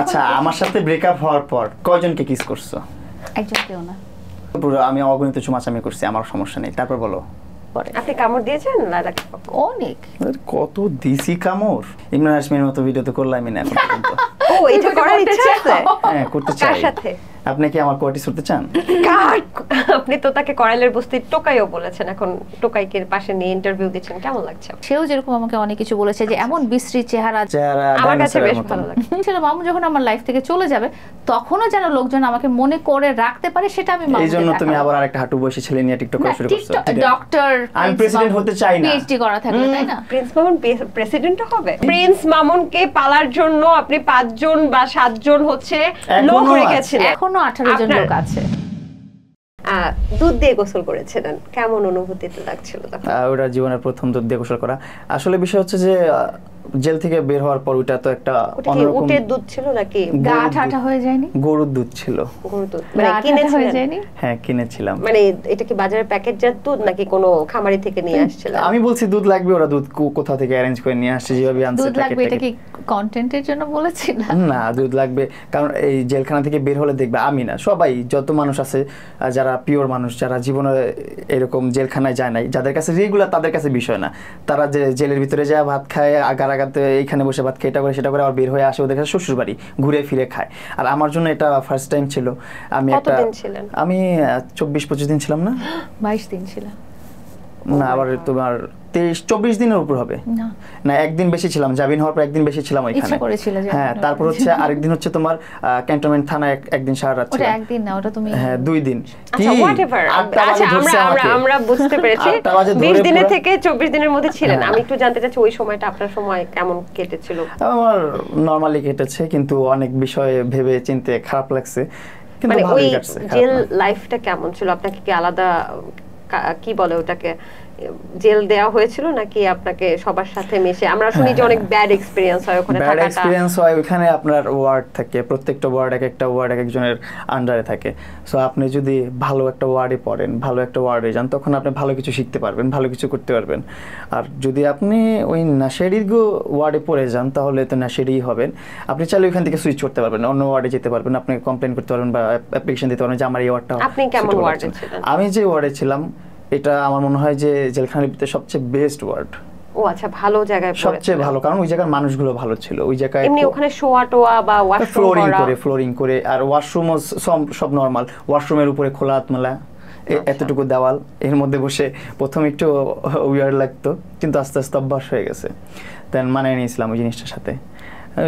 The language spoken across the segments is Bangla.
আচ্ছা, আমার সাথে ব্রেকআপ হওয়ার পর কয়জনকে কিস করছো? একজনকেও না। পুরো আমি অগণিত চুমাচামি করছি, আমার সমস্যা নেই। তারপর বলো। আপনি কামড় দিয়েছেন লাইলাকে? অনেক। কত দিছি কামড়? ইমরান হাশমির মতো ভিডিও তো করলামই না এখন পর্যন্ত। ও, এটা করার ইচ্ছা আছে? হ্যাঁ, করতে চাই। কার সাথে? আপনি কি আমার কোয়ার্টিস করতে চান? কার? আপনি তো তাকে করাইলের বস্তির টোকাইও বলেছেন, এখন টোকাইকে পাশে নিয়ে ইন্টারভিউ দিচ্ছেন, কেমন লাগছে? সেও যেরকম আমাকে অনেক কিছু বলেছে যে এমন বিশ্রী চেহারা, আমার কাছে বেশ ভালো লাগে। ছিল মামু যখন আমার লাইফ থেকে চলে যাবে তখনও যেন লোকজন আমাকে মনে করে রাখতে পারে, সেটা আমি মামুকে এইজন্য তুমি আবার আরেকটা হাঁটু বয়সী ছেলে নিয়ে টিকটক করা শুরু করছো। ডক্টর আমি প্রেসিডেন্ট হতে চাই না। পিএইচডি করা থাকলে, তাই না? প্রিন্স মামুন প্রেসিডেন্ট হবে? প্রিন্স মামুনকে পালার জন্য আপনি 5 জন বা 7 জন হচ্ছে লোক রেখেছিলেন, এখনো 18 জন লোক আছে। দুধ দিয়ে গোসল করেছিলেন, কেমন অনুভূতিতে লাগছিল তখন? ওটা জীবনের প্রথম দুধ দিয়ে গোসল করা। আসলে বিষয় হচ্ছে যে জেল থেকে বের হওয়ার পর ওটা তো একটা অন্যরকম। উটের দুধ ছিল নাকি গা ঠাটা হয়ে যায়নি? গরুর দুধ ছিল। গরুর দুধ মানে কিনেছিলেন? হ্যাঁ, কিনেছিলাম। মানে এটা কি বাজারের প্যাকেটজাত দুধ নাকি কোনো খামারি থেকে নিয়ে আসছিলেন? আমি বলছি দুধ লাগবে, ওরা দুধ কোথা থেকে অ্যারেঞ্জ করে নিয়ে আসছে, যেভাবে আনছে। দুধ লাগবে এটা কি কন্টেন্টের জন্য বলেছিল? না, দুধ লাগবে কারণ এই জেলখানা থেকে বের হলে দেখবে আমি না, সবাই যত মানুষ আছে যারা পিওর মানুষ, যারা জীবনে এরকম জেলখানায় যায় নাই, যাদের কাছে রেগুলার, তাদের কাছে বিষয় না। তারা যে জেলের ভিতরে যায় ভাত খায়, আগার আগাতে এইখানে বসে ভাত খেয়ে এটা করে সেটা করে আবার বের হয়ে আসে ওদের কাছে শ্বশুর বাড়ি ঘুরে ফিরে খায়। আর আমার জন্য এটা ফার্স্ট টাইম ছিল। আমি আমি 24-25 দিন ছিলাম না, 22 দিন ছিলাম না, আবার তোমার 23-24 দিনের উপর হবে না, একদিন বেশি ছিলাম। জামিন হওয়ার পর একদিন বেশি ছিলাম ওইখানে। হ্যাঁ, তারপর হচ্ছে আরেকদিন হচ্ছে তোমার ক্যান্টনমেন্ট থানায় একদিন সারা রাত ছিলাম। ওটা একদিন না, ওটা তুমি। হ্যাঁ, 2 দিন। আচ্ছা, হোয়াটএভার। আচ্ছা, আমরা বুঝতে পেরেছি 20 দিনের থেকে 24 দিনের মধ্যে ছিলেন। আমি একটু জানতে চাচ্ছি ওই সময়টা আপনার সময় কেমন কেটেছিল? আমার নরমালি কেটেছে, কিন্তু অনেক বিষয় ভেবে চিন্তে খারাপ লাগছে, কিন্তু মানে ভালোই কাটছে। জেল লাইফটা কেমন ছিল? আপনাকে কি আলাদা কি বলে ওটাকে জেল দেওয়া হয়েছিল নাকি আপনাকে সবার সাথে মিশে? আমরা শুনি যে অনেক ব্যাড এক্সপেরিয়েন্স হয় ওখানে থাকাটা। ব্যাড এক্সপেরিয়েন্স হয় ওখানে। আপনার ওয়ার্ড থাকে, প্রত্যেকটা ওয়ার্ড একটা ওয়ার্ড একজনের আন্ডারে থাকে। সো আপনি যদি ভালো একটা ওয়ার্ডে পড়েন, ভালো একটা ওয়ার্ডে যান, তখন আপনি ভালো কিছু শিখতে পারবেন, ভালো কিছু করতে পারবেন। আর যদি আপনি ওই নাশেরির ওয়ার্ডে পড়ে যান, তাহলে তো নাশেরিই হবেন। আপনি চাইলে ওইখান থেকে সুইচ করতে পারবেন, অন্য ওয়ার্ডে যেতে পারবেন, আপনি কমপ্লেন করতে পারবেন বা অ্যাপ্লিকেশন দিতে পারবেন যে আমার এই ওয়ার্ডটা। আপনি কেমন ওয়ার্ডে ছিলেন? আমি যে ওয়ার্ডে ছিলাম এটা আমার মনে হয় যে জেলখানার ভিতরে সবচেয়ে বেস্ট ওয়ার্ড। ও আচ্ছা, ভালো জায়গায় পড়েছেন। সবচেয়ে ভালো, কারণ ওই জায়গার মানুষগুলো ভালো ছিল। ওই জায়গায় এমনি ওখানে শোয়া টোয়া বা ওয়াশরুম করা, ফ্লোরিং করে, আর ওয়াশরুমও সব নরমাল। ওয়াশরুমের উপরে খোলা আতমালা, এতটুকু দেওয়াল, এর মধ্যে বসে প্রথম একটু উইয়ার্ড লাগতো, কিন্তু আস্তে আস্তে অভ্যাস হয়ে গেছে। দেন মানিয়ে নিয়েছিলাম ওই জিনিসটার সাথে।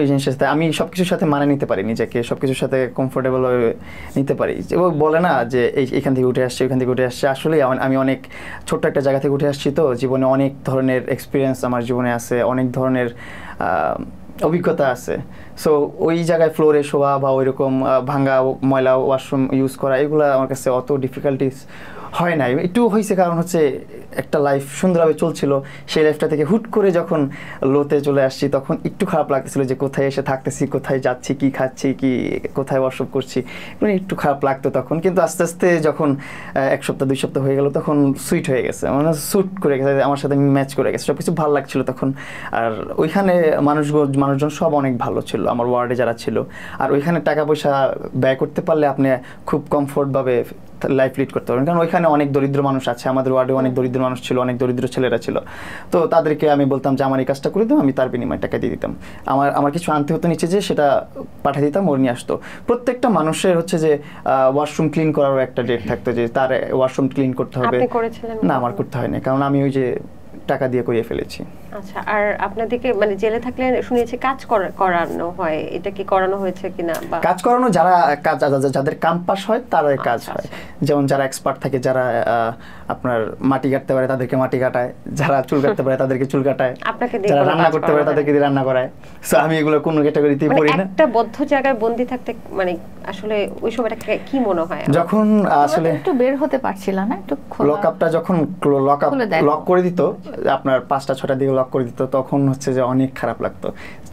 ওই জিনিসটার সাথে আমি সবকিছুর সাথে মানিয়ে নিতে পারি নিজেকে, সবকিছুর সাথে কমফোর্টেবল হয়ে নিতে পারি। ও বলে না যে এখান থেকে উঠে আসছে, ওইখান থেকে উঠে আসছে। আসলে আমি অনেক ছোট্ট একটা জায়গা থেকে উঠে আসছি, তো জীবনে অনেক ধরনের এক্সপিরিয়েন্স আমার জীবনে আছে, অনেক ধরনের অভিজ্ঞতা আছে। সো ওই জায়গায় ফ্লোরে শোয়া বা ওইরকম ভাঙ্গা ময়লা ওয়াশরুম ইউজ করা, এগুলো আমার কাছে অত ডিফিকাল্টিস হয় নাই। একটু হয়েছে কারণ হচ্ছে একটা লাইফ সুন্দরভাবে চলছিল, সেই লাইফটা থেকে হুট করে যখন লোতে চলে আসছি তখন একটু খারাপ লাগতেছিল যে কোথায় এসে থাকতেছি, কোথায় যাচ্ছি, কি খাচ্ছি, কি কোথায় ওয়ার্কশপ করছি, মানে একটু খারাপ লাগতো তখন। কিন্তু আস্তে আস্তে যখন 1 সপ্তাহ 2 সপ্তাহ হয়ে গেল তখন সুইট হয়ে গেছে, মানে স্যুট করে গেছে, আমার সাথে ম্যাচ করে গেছে, সব কিছু ভালো লাগছিল তখন। আর ওইখানে মানুষজন সব অনেক ভালো ছিল, আমার ওয়ার্ডে যারা ছিল। আর ওইখানে টাকা পয়সা ব্যয় করতে পারলে আপনি খুব কমফোর্টভাবে লাইফ লিড করতে পারবেন, কারণ ওইখানে অনেক দরিদ্র মানুষ আছে। আমাদের ওয়ার্ডে অনেক দরিদ্র মানুষ ছিল, অনেক দরিদ্র ছেলেরা ছিল। তো তাদেরকে আমি বলতাম যে আমার এই কাজটা করে দাও, আমি তার বিনিময়ে টাকা দিয়ে দিতাম। আমার কিছু আনতে হতো নিচে, যে সেটা পাঠিয়ে দিতাম, ওর নিয়ে আসতো। প্রত্যেকটা মানুষের হচ্ছে যে ওয়াশরুম ক্লিন করারও একটা ডেট থাকতো, যে তার ওয়াশরুম ক্লিন করতে হবে। আপনি করেছিলেন? না, আমার করতে হয়নি, কারণ আমি ওই যে টাকা দিয়ে করিয়ে ফেলেছি। আচ্ছা, আর আপনাদেরকে মানে জেলে থাকলে শুনেছি কাজ করানো হয়, এটা কি করানো হয়েছে কিনা? কাজ করানো, যাদের কাম্পাস হয় তাদের কাজ হয়। যেমন যারা এক্সপার্ট থাকে, যারা আপনার মাটি কাটতে পারে তাদেরকে মাটি কাটায়, যারা চুল কাটতে পারে তাদেরকে চুল কাটায়, যারা রান্না করতে পারে তাদেরকে দিয়ে রান্না করায়। সো আমি এগুলো কোনো ক্যাটাগরিতেই পড়ি না। একটা বদ্ধ জায়গায় বন্দি থাকতে মানে আসলে ওই সময়টা কি মনে হয়? যখন আসলে একটু বের হতে পারছিল না, একটু লকআপটা যখন লক করে দিত, আপনার 5টা 6টার দিকে লক করে দিত, তখন হচ্ছে যে অনেক খারাপ লাগতো।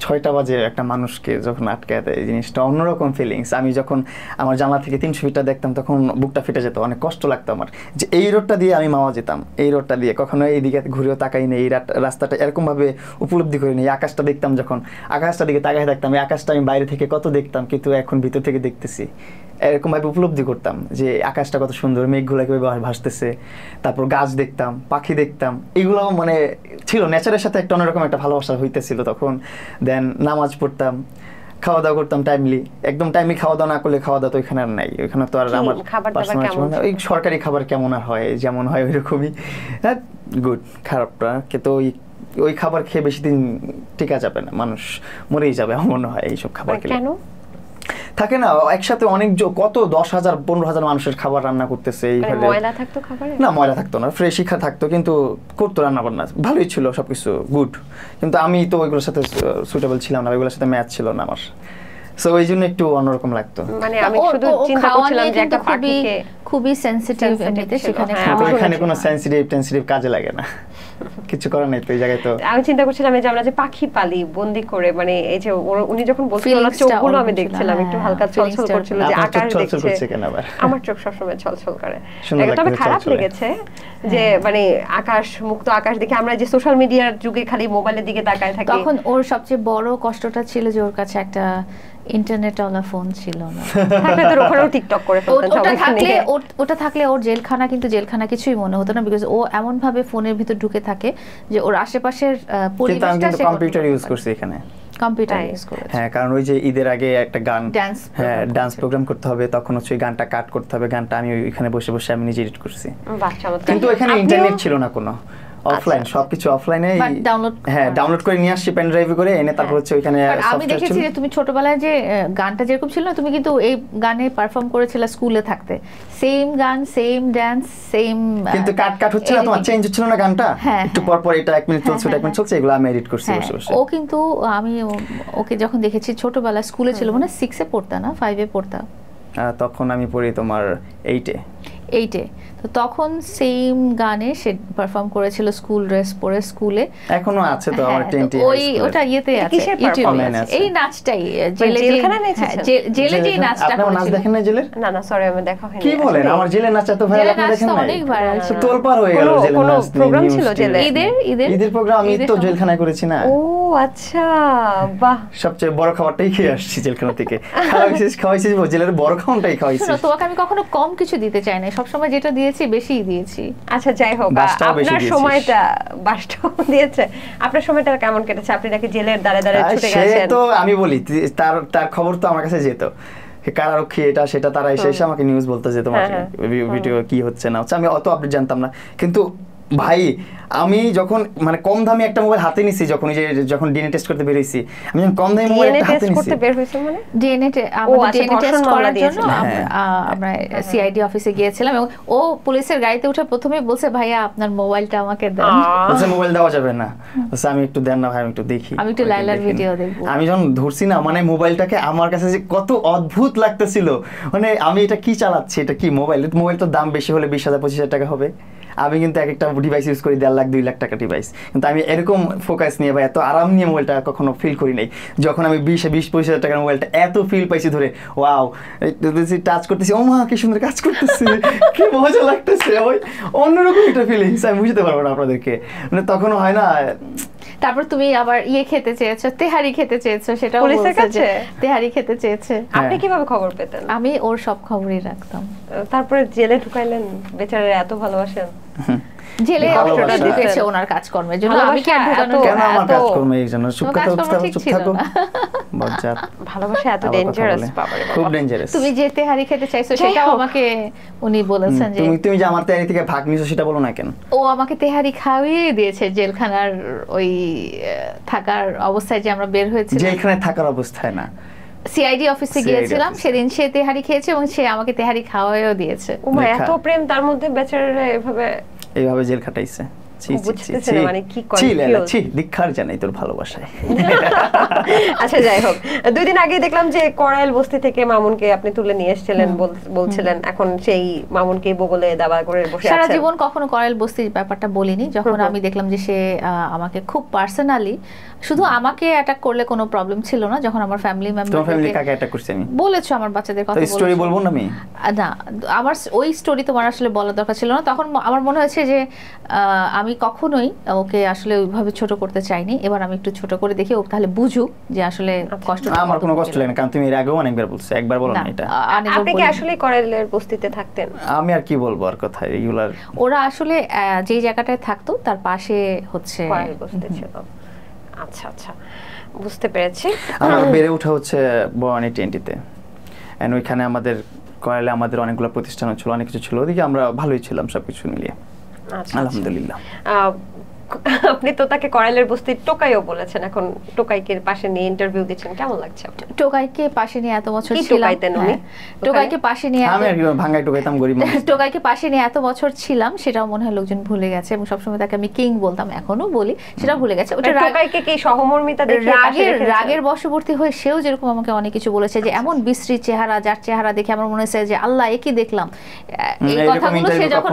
6টা বাজে একটা মানুষকে যখন আটকে দেয়, এই জিনিসটা অন্যরকম ফিলিংস। আমি যখন আমার জানলা থেকে 300 ফিটটা দেখতাম তখন বুকটা ফেটে যেত, অনেক কষ্ট লাগতো আমার, যে এই রোডটা দিয়ে আমি মাওয়া যেতাম, এই রোডটা দিয়ে কখনো এইদিকে ঘুরেও তাকাই নেই, এই রাস্তাটা এরকমভাবে উপলব্ধি করিনি। আকাশটা দেখতাম, যখন আকাশটার দিকে তাকাই থাকতাম, এই আকাশটা আমি বাইরে থেকে কত দেখতাম, কিন্তু এখন ভিতর থেকে দেখতেছি, এরকম ভাবে উপলব্ধি করতাম যে আকাশটা কত সুন্দর, মেঘগুলো কিভাবে ভাসতেছে, তারপর গাছ দেখতাম, পাখি দেখতাম, এগুলো মানে ছিল নেচারের সাথে একটা অন্যরকম একটা ভালোবাসা হইতেছিল তখন। দেন নামাজ পড়তাম, খাওয়া দাওয়া করতাম টাইমলি, একদম টাইমলি খাওয়া দাওয়া না করলে খাওয়া দাওয়া তো এখানে আর নাই, ওইখানে তো আর আমার ওই সরকারি খাবার কেমন আর হয়, যেমন হয় ওইরকমই, হ্যাঁ গুড। খারাপটা কিন্তু ওই খাবার খেয়ে বেশি দিন টিকা যাবে না, মানুষ মরেই যাবে আমার মনে হয় এইসব খাবার খেলে। কেন থাকে না একসাথে অনেক কত 10,000 15,000 মানুষের খাবার রান্না করতেছে, ময়লা থাকতো খাবারে? না, ময়লা থাকতো না, ফ্রেশ শিক্ষা থাকতো, কিন্তু করতো রান্না বান্না ভালোই ছিল, সবকিছু গুড, কিন্তু আমি তো ওইগুলোর সাথে সুটেবল ছিলাম না, ওইগুলোর সাথে ম্যাচ ছিল না আমার, সো ওই জন্য একটু অন্যরকম লাগতো। মানে আমি শুধু চিন্তা করছিলাম যে একটা পাখিকে খুবই সেনসিটিভ, এমনিতে সেখানে কোনো সেনসিটিভ কাজে লাগে না, কিছু করার নেই তো এই জায়গায়। তো আমি চিন্তা করছিলাম যে আমরা যে পাখি পালি বন্দি করে, মানে এই যে উনি যখন বলছিলেন ওনার চোখগুলো আমি দেখছিলাম একটু হালকা ছলছল করছিল, যে আকাশ দেখছে। আমার চোখ সবসময় ছলছল করে, তবে খারাপ লেগেছে যে মানে আকাশ, মুক্ত আকাশ দেখে আমরা যে সোশ্যাল মিডিয়ার যুগে খালি মোবাইলের দিকে তাকায় থাকি, তখন ওর সবচেয়ে বড় কষ্টটা ছিল যে ওর কাছে একটা ইন্টারনেটওয়ালা ফোন ছিল না। ওখানেও টিকটক করে ফেলতেন সবাই। ওটা থাকলে ওর জেলখানা, কিন্তু জেলখানা কিছুই মনে হতো না, বিকজ ও এমন ভাবে ফোনের ভিতর ঢুকে থাকে যে ওর আশেপাশের পরিবেশটা, সে কম্পিউটার ইউজ করছে এখানে, কম্পিউটার ইউজ করে। হ্যাঁ, কারণ ওই যে ঈদের আগে একটা গান, হ্যাঁ ডান্স প্রোগ্রাম করতে হবে, তখন হচ্ছে ওই গানটা কাট করতে হবে, গানটা আমি ওইখানে বসে বসে আমি নিজে এডিট করছি, কিন্তু এখানে ইন্টারনেট ছিল না কোনো, অফলাইন, সবকিছু অফলাইনে, হ্যাঁ ডাউনলোড করে নিয়ে আসছি পেন ড্রাইভে করে এনে, তারপর হচ্ছে ওইখানে আমি দেখেছি যে তুমি ছোটবেলায় যে গানটা যেরকম ছিল না, তুমি কিন্তু এই গানে পারফর্ম করেছিলে স্কুলে থাকতে, সেম গান, সেম ডান্স, সেম, কিন্তু কাট হচ্ছে না, তোমার চেঞ্জ হচ্ছিল না গানটা, একটু পর পর এটা 1 মিনিট চলছে, 1 মিনিট চলছে, এগুলো আমি এডিট করছি বসে বসে। ও কিন্তু আমি ওকে যখন দেখেছি ছোটবেলায় স্কুলে ছিল, মানে 6 এ পড়তা না 5 এ পড়তা, তখন আমি পড়ি তোমার 8 এ, তো তখন সেম গানে সে পারফর্ম করেছিল স্কুল ড্রেস পরে স্কুলে, এখনো আছে তো আমার 20 ওই ওটা ইয়েতে আছে ইউটিউবে আছে, এই নাচটাই জেলে যে নাচটা আপনারা নাচ দেখেন না জেলের? না না সরি, আমি দেখা হয়নি। কি বলেন, আমার জেলের নাচ এত ভাইরাল, আপনি দেখেন না? অনেক ভাইরাল ছিল, তোলপাড় হয়ে গেল জেলের নাচ, প্রোগ্রাম ছিল জেলে, ঈদের প্রোগ্রাম, আমি তো জেলখানায় করেছি না। ও আচ্ছা, বাহ, সবচেয়ে বড় খাবারটাই খেয়ে আসছি জেলখানা থেকে, খাওয়াইছিস জেলের বড় খাবারটাই খাওয়াইছিস। তোমাকে আমি কখনো কম কিছু দিতে চাই না, সব সময় যেটা দিয়েছি বেশিই দিয়েছি। আচ্ছা যাই হোক, আপনার সময়টা বাসটাও দিয়েছে, আপনার সময়টা কেমন কেটেছে? আপনি নাকি জেলের দ্বারে দ্বারে ছুটে গেছেন। সে তো আমি বলি, তার খবর তো আমার কাছে যেত, কারারক্ষী এটা সেটা, তারা এসে আমাকে নিউজ বলতে যেত, ভিডিও কি হচ্ছে না হচ্ছে, আমি অত আপডেট জানতাম না। কিন্তু ভাই আমি যখন মানে কম দামি একটা মোবাইল হাতে নিছি, যখন ডিএনএ টেস্ট করতে বের হইছি, আমি যখন কম দামি মোবাইল হাতে নিছি, করতে বের হইছে মানে ডিএনএ টেস্ট করার জন্য আমরা সিআইডি অফিসে গিয়েছিলাম, এবং ও পুলিশের গাড়িতে উঠে প্রথমেই বলছে, ভাইয়া আপনার মোবাইলটা আমাকে দেন। বলছে মোবাইল দেওয়া যাবে না, বলছে আমি একটু দেন না ভাই, আমি একটু দেখি, আমি একটু লাইলার ভিডিও দেখব। আমি যখন ধরছি না, মানে মোবাইলটাকে আমার কাছে যে কত অদ্ভুত লাগতেছিল, মানে আমি এটা কি চালাচ্ছি, এটা কি মোবাইল, মোবাইলটার দাম বেশি হলে 20,000 25,000 টাকা হবে, আমি কিন্তু একটা ডিভাইস ইউজ করি 1.5 লাখ 2 লাখ টাকা ডিভাইস, কিন্তু আমি এরকম ফোকাস নিয়ে বা এত আরাম নিয়ে মোবাইলটা কখনো ফিল করি নাই। যখন আমি 20-25,000 টাকার মোবাইলটা এত ফিল পাইছি ধরে, ওয়াও টাচ করতেছি, ও মা কি সুন্দর কাজ করতেছে, কি মজা লাগতেছে, ওই অন্যরকম একটা ফিলিংস, আমি বুঝতে পারবো না আপনাদেরকে, মানে তখনও হয় না। তারপর তুমি আবার খেতে চেয়েছো, তেহারি খেতে চেয়েছো, সেটাও পুলিশের কাছে তেহারি খেতে চেয়েছে। আপনি কিভাবে খবর পেতেন? আমি ওর সব খবরই রাখতাম। তারপরে জেলে ঢুকাইলেন, বেচারা এত ভালোবাসেন। জেলে ঢুকেছে ওনার কাজকর্মের জন্য, আমি কি কেন আমার কাজকর্মের জন্য চুপ থাকো, বজ্জাত ভালোবাসা এত ডেঞ্জারাস, বাবারে বাবা, খুব ডেঞ্জারাস। তুমি যে তেহারি খেতে চাইছো সেটাও আমাকে উনি বলেছেন যে তুমি যে আমার তেহারি থেকে ভাগ নিছো সেটা বলো না কেন। ও আমাকে তেহারি খাওয়িয়ে দিয়েছে জেলখানার ওই থাকার অবস্থায়, যে আমরা বের হয়েছি, জেলখানায় থাকার অবস্থায় না, সিআইডি অফিসে গিয়েছিলাম সেদিন, সে তেহারি খেয়েছে এবং সে আমাকে তেহারি খাওয়ায়ও দিয়েছে। ও মা, এত প্রেম তার মধ্যে, বেচারা এইভাবে জেল খাটাইছে। বুঝতেছেন মানে কি কনফিউজ দীক্ষার জানাই তোর ভালোবাসায়। আচ্ছা যাই হোক, 2 দিন আগে দেখলাম যে করাইল বস্তি থেকে মামুনকে আপনি তুলে নিয়ে এসেছিলেন, বলছিলেন এখন সেই মামুনকে বগলে দাবা করে বসে আছেন। সারা জীবন কখনো করাইল বস্তির ব্যাপারটা বলিনি, যখন আমি দেখলাম যে সে আমাকে খুব পার্সোনালি, শুধু আমাকে অ্যাটাক করলে কোনো প্রবলেম ছিল না, যখন আমার ফ্যামিলি মেম্বার, তোমার ফ্যামিলি কাকে অ্যাটাক করছে আমি বলেছো, আমার বাচ্চাদের কথা বলেছো, স্টোরি বলবো না আমি, না আমার ওই স্টোরি তোমার আসলে বলার দরকার ছিল না। তখন আমার মনে হয়েছে যে আমি কখনোই ওকে আসলে ওইভাবে ছোট করতে চাইনি, এবার আমি একটু ছোট করে দেখি ও তাহলে বুঝুক যে আসলে কষ্ট। আমার কোনো কষ্ট লাগে না, কারণ তুমি এর আগেও অনেকবার বলছো, একবার বলো না এটা। আপনি কি আসলে করাইলের বস্তিতে থাকতেন? আমি আর কি বলবো আর কথা, রেগুলার ওরা আসলে যেই জায়গাটায় থাকতো তার পাশে হচ্ছে করাইল বস্তি ছিল। আচ্ছা আচ্ছা, বুঝতে পেরেছি। আমার বেড়ে ওঠা হচ্ছে বনানী টিএনটিতে, এন্ড ওইখানে আমাদের করাইলে আমাদের অনেকগুলো প্রতিষ্ঠান ছিল, অনেক কিছু ছিল, ওদিকে আমরা ভালোই ছিলাম সবকিছু মিলিয়ে। আচ্ছা, আলহামদুলিল্লাহ। আপনি তো তাকে করাইলের বস্তির টোকাইও বলেছেন, এখন টোকাইকে পাশে নিয়ে ইন্টারভিউ দিচ্ছেন, কেমন লাগছে আপনার? টোকাইকে পাশে নিয়ে এত বছর ছিলাম, টোকাইকে পাশে নিয়ে আমি আর ভাঙাই টোকাইতাম গরিব মানুষ, টোকাইকে পাশে নিয়ে এত বছর ছিলাম, সেটাও মনে হয় লোকজন ভুলে গেছে, এবং সবসময় তাকে আমি কিং বলতাম, এখনো বলি, সেটাও ভুলে গেছে। ওটা টোকাইকে কি সহমর্মিতা দেখে রাগের বশবর্তী হয়ে সেও যেরকম আমাকে অনেক কিছু বলেছে, যে এমন বিশ্রী চেহারা, যার চেহারা দেখে আমার মনে হয়েছে যে আল্লাহ একই দেখলাম, এই কথাগুলো সে যখন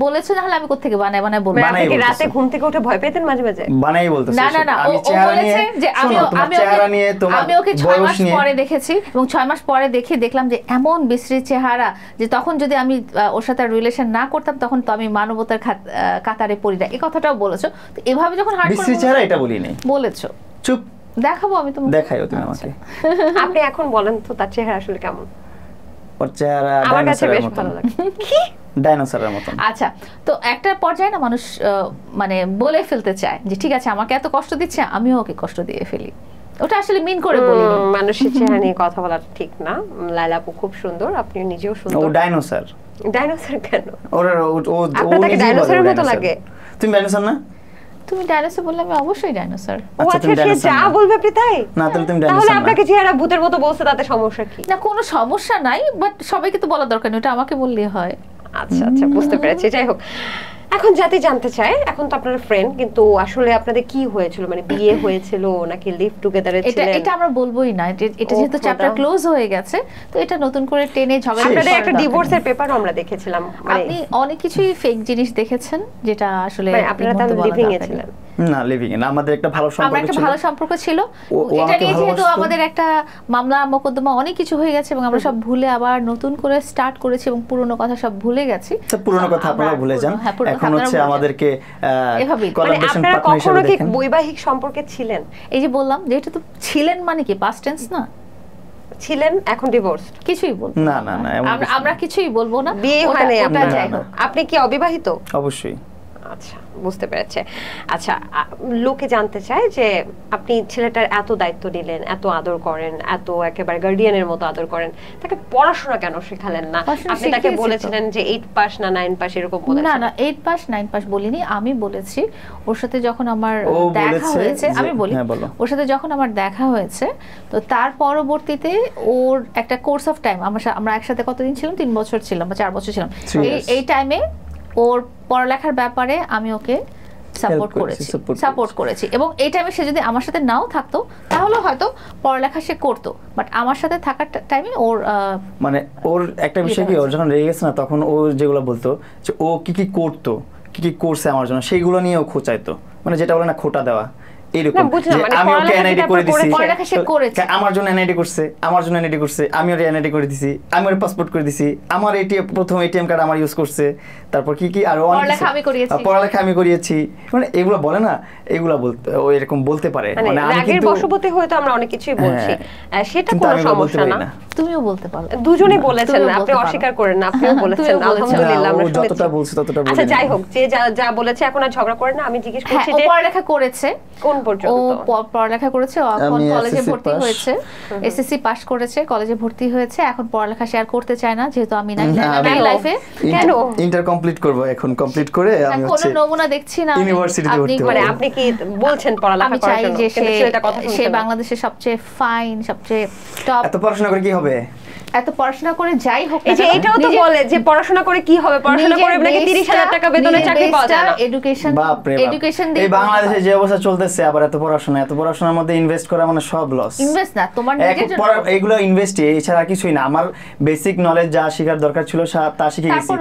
বলেছে, না হলে আমি কোত্থেকে বানায় বলবো। রাতে ঘুম থেকে উঠে ভয় পেতেন মাঝে মাঝে? বানাই বলতেছে না না না, ও বলেছে যে আমি ওকে 6 মাস পরে দেখেছি, এবং 6 মাস পরে দেখলাম যে এমন বিশ্রী চেহারা, যে তখন যদি আমি ওর সাথে রিলেশন না করতাম, তখন তো আমি মানবতার কাতারে পড়ি না। এই কথাটাও বলেছো। তো এভাবে যখন হার্ড করে বিশ্রী চেহারা এটা বলি নাই, বলেছো। চুপ, দেখাবো আমি তোমাকে, দেখাইও তুমি আমাকে। আপনি এখন বলেন তো তার চেহারা আসলে কেমন? ওর চেহারা আমার কাছে বেশ ভালো লাগে। কি ডাইনোসরের মতো। আচ্ছা, তো একটা পর্যায়ে না মানুষ মানে বলে ফেলতে চায় যে ঠিক আছে, আমাকে এত কষ্ট দিচ্ছে, আমিও ওকে কষ্ট দিয়ে ফেলি। ওটা আসলে মিন করে বলি না, মানুষের চেহারা নিয়ে কথা বলা ঠিক না। লায়লা আপু খুব সুন্দর, আপনি নিজেও সুন্দর। ও ডাইনোসর। ডাইনোসর কেন? ও আপনাকে ডাইনোসরের মতো লাগে? তুমি ডাইনোসর না? তুমি ডাইনোসর বললে আমি অবশ্যই ডাইনোসর। ও আচ্ছা, সে যা বলবে আপনি তাই? না তাহলে তুমি ডাইনোসর। তাহলে আপনাকে চেহারা ভূতের মতো বলছে, তাতে সমস্যা কি? না, কোনো সমস্যা নাই, বাট সবাইকে তো বলা দরকার নেই, ওটা আমাকে বললেই হয়। আচ্ছা আচ্ছা, বুঝতে পেরেছি। যাই হোক, এখন জাতি জানতে চায়, এখন তো আপনার ফ্রেন্ড, কিন্তু আসলে আপনাদের কি হয়েছিল, মানে বিয়ে হয়েছিল নাকি লিভ টুগেদারে ছিলেন? এটা আমরা বলবোই না, এটা যেহেতু চ্যাপ্টার ক্লোজ হয়ে গেছে, তো এটা নতুন করে টেনে ঝগড়া। আপনাদের একটা ডিভোর্সের পেপারও আমরা দেখেছিলাম, আপনি অনেক কিছুই ফেক জিনিস দেখেছেন, যেটা আসলে আপনারা তো লিভিং এ ছিলেন না? লিভিং এ না, আমাদের একটা ভালো সম্পর্ক ছিল, আমরা একটা ভালো সম্পর্ক ছিল। এটা নিয়ে যেহেতু আমাদের একটা মামলা মোকদ্দমা অনেক কিছু হয়ে গেছে, এবং আমরা সব ভুলে আবার নতুন করে স্টার্ট করেছি, এবং পুরনো কথা সব ভুলে গেছি। পুরনো কথা আপনারা ভুলে যান, এখন হচ্ছে আমাদেরকে কোলাবরেশন পার্টনার হিসেবে দেখেন। আপনারা কখনো কি বৈবাহিক সম্পর্কে ছিলেন? এই যে বললাম যে এটা তো ছিলেন, মানে কি পাস্ট টেন্স না? ছিলেন, এখন ডিভোর্স? কিছুই বলবো না না না, আমরা কিছুই বলবো না। বিয়ে হয় নাই আপনার? আপনি কি অবিবাহিত? অবশ্যই। আচ্ছা, বুঝতে পেরেছে। আচ্ছা, লোকে জানতে চায় যে আপনি ছেলেটার এত দায়িত্ব নিলেন, এত আদর করেন, এত একেবারে গার্ডিয়ানের মতো আদর করেন, তাকে পড়াশোনা কেন শেখালেন না? আপনি তাকে বলেছিলেন যে 8 পাস না 9 পাস এরকম বলেছেন। না না, 8 পাস 9 পাস বলিনি, আমি বলেছি ওর সাথে যখন আমার দেখা হয়েছে, আমি বলি ওর সাথে যখন আমার দেখা হয়েছে, তো তার পরবর্তীতে ওর একটা কোর্স অফ টাইম, আমরা একসাথে কতদিন ছিলাম, 3 বছর ছিলাম বা 4 বছর ছিলাম, এই টাইমে ওর পড়ালেখার ব্যাপারে আমি ওকে সাপোর্ট করেছি, এবং এই টাইমে সে যদি আমার সাথে নাও থাকতো তাহলে হয়তো পড়ালেখা সে করতো, বাট আমার সাথে থাকার টাইমে ওর মানে ওর একটা বিষয় কি, ওর যখন রেগে গেছে না, তখন ও যেগুলো বলতো যে ও কি করতো, কি করছে আমার জন্য, সেইগুলো নিয়ে ও খোঁচাইতো, মানে যেটা বলে না খোটা দেওয়া, এরকম যে আমি ওকে এনআইডি করে দিছি, আমার জন্য এনআইডি করছে, আমার জন্য এনআইডি করছে, আমি ওর এনআইডি করে দিছি, আমি ওর পাসপোর্ট করে দিছি, আমার এটিএম প্রথম এটিএম কার্ড আমার ইউজ করছে, তারপর কি আর পড়ালেখা আমি করিয়েছি, মানে এগুলো বলে না, এগুলো বলতে ও এরকম বলতে পারে, মানে আমি কিন্তু বশবর্তী হয়তো আমরা অনেক কিছুই বলছি, সেটা কোনো সমস্যা না। তুমিও বলতে পারো, দুজনেই বলেছেন, আপনি অস্বীকার করেন না, আপনিও বলেছেন, আলহামদুলিল্লাহ আমরা শুনেছি। যতটা বলছি ততটা বলি। আচ্ছা যাই হোক, যে যা বলেছে এখন আর ঝগড়া করেন না। আমি জিজ্ঞেস করছি যে পড়ালেখা করেছে কোন পর্যন্ত? ও পড়ালেখা করেছে, এখন কলেজে ভর্তি হয়েছে, এসএসসি পাস করেছে, কলেজে ভর্তি হয়েছে, এখন পড়ালেখা শেয়ার করতে চায় না, যেহেতু আমি নাই লাইফে। কেন? ইন্টার কমপ্লিট করব, এখন কমপ্লিট করে আমি হচ্ছে কোনো নমুনা দেখছি না ইউনিভার্সিটিতে ভর্তি হব। মানে আপনি কি বলছেন পড়ালেখা করার জন্য? কিন্তু সে বাংলাদেশের সবচেয়ে ফাইন, সবচেয়ে টপ। এত পড়াশোনা করে কি হবে? এত পড়াশোনা করে যাই হোক এই যে এটাও তো বলে যে পড়াশোনা করে কি হবে, পড়াশোনা করে নাকি 30,000 টাকা বেতনে চাকরি পাওয়া যায় না। এডুকেশন এই বাংলাদেশে যে অবস্থা চলতেছে, আবার এত পড়াশোনার মধ্যে ইনভেস্ট করা মানে সব লস। ইনভেস্ট না, তোমার নিজের জন্য এগুলো ইনভেস্ট, এছাড়া কিছুই না। আমার বেসিক নলেজ যা শেখার দরকার ছিল তা শিখে গেছি।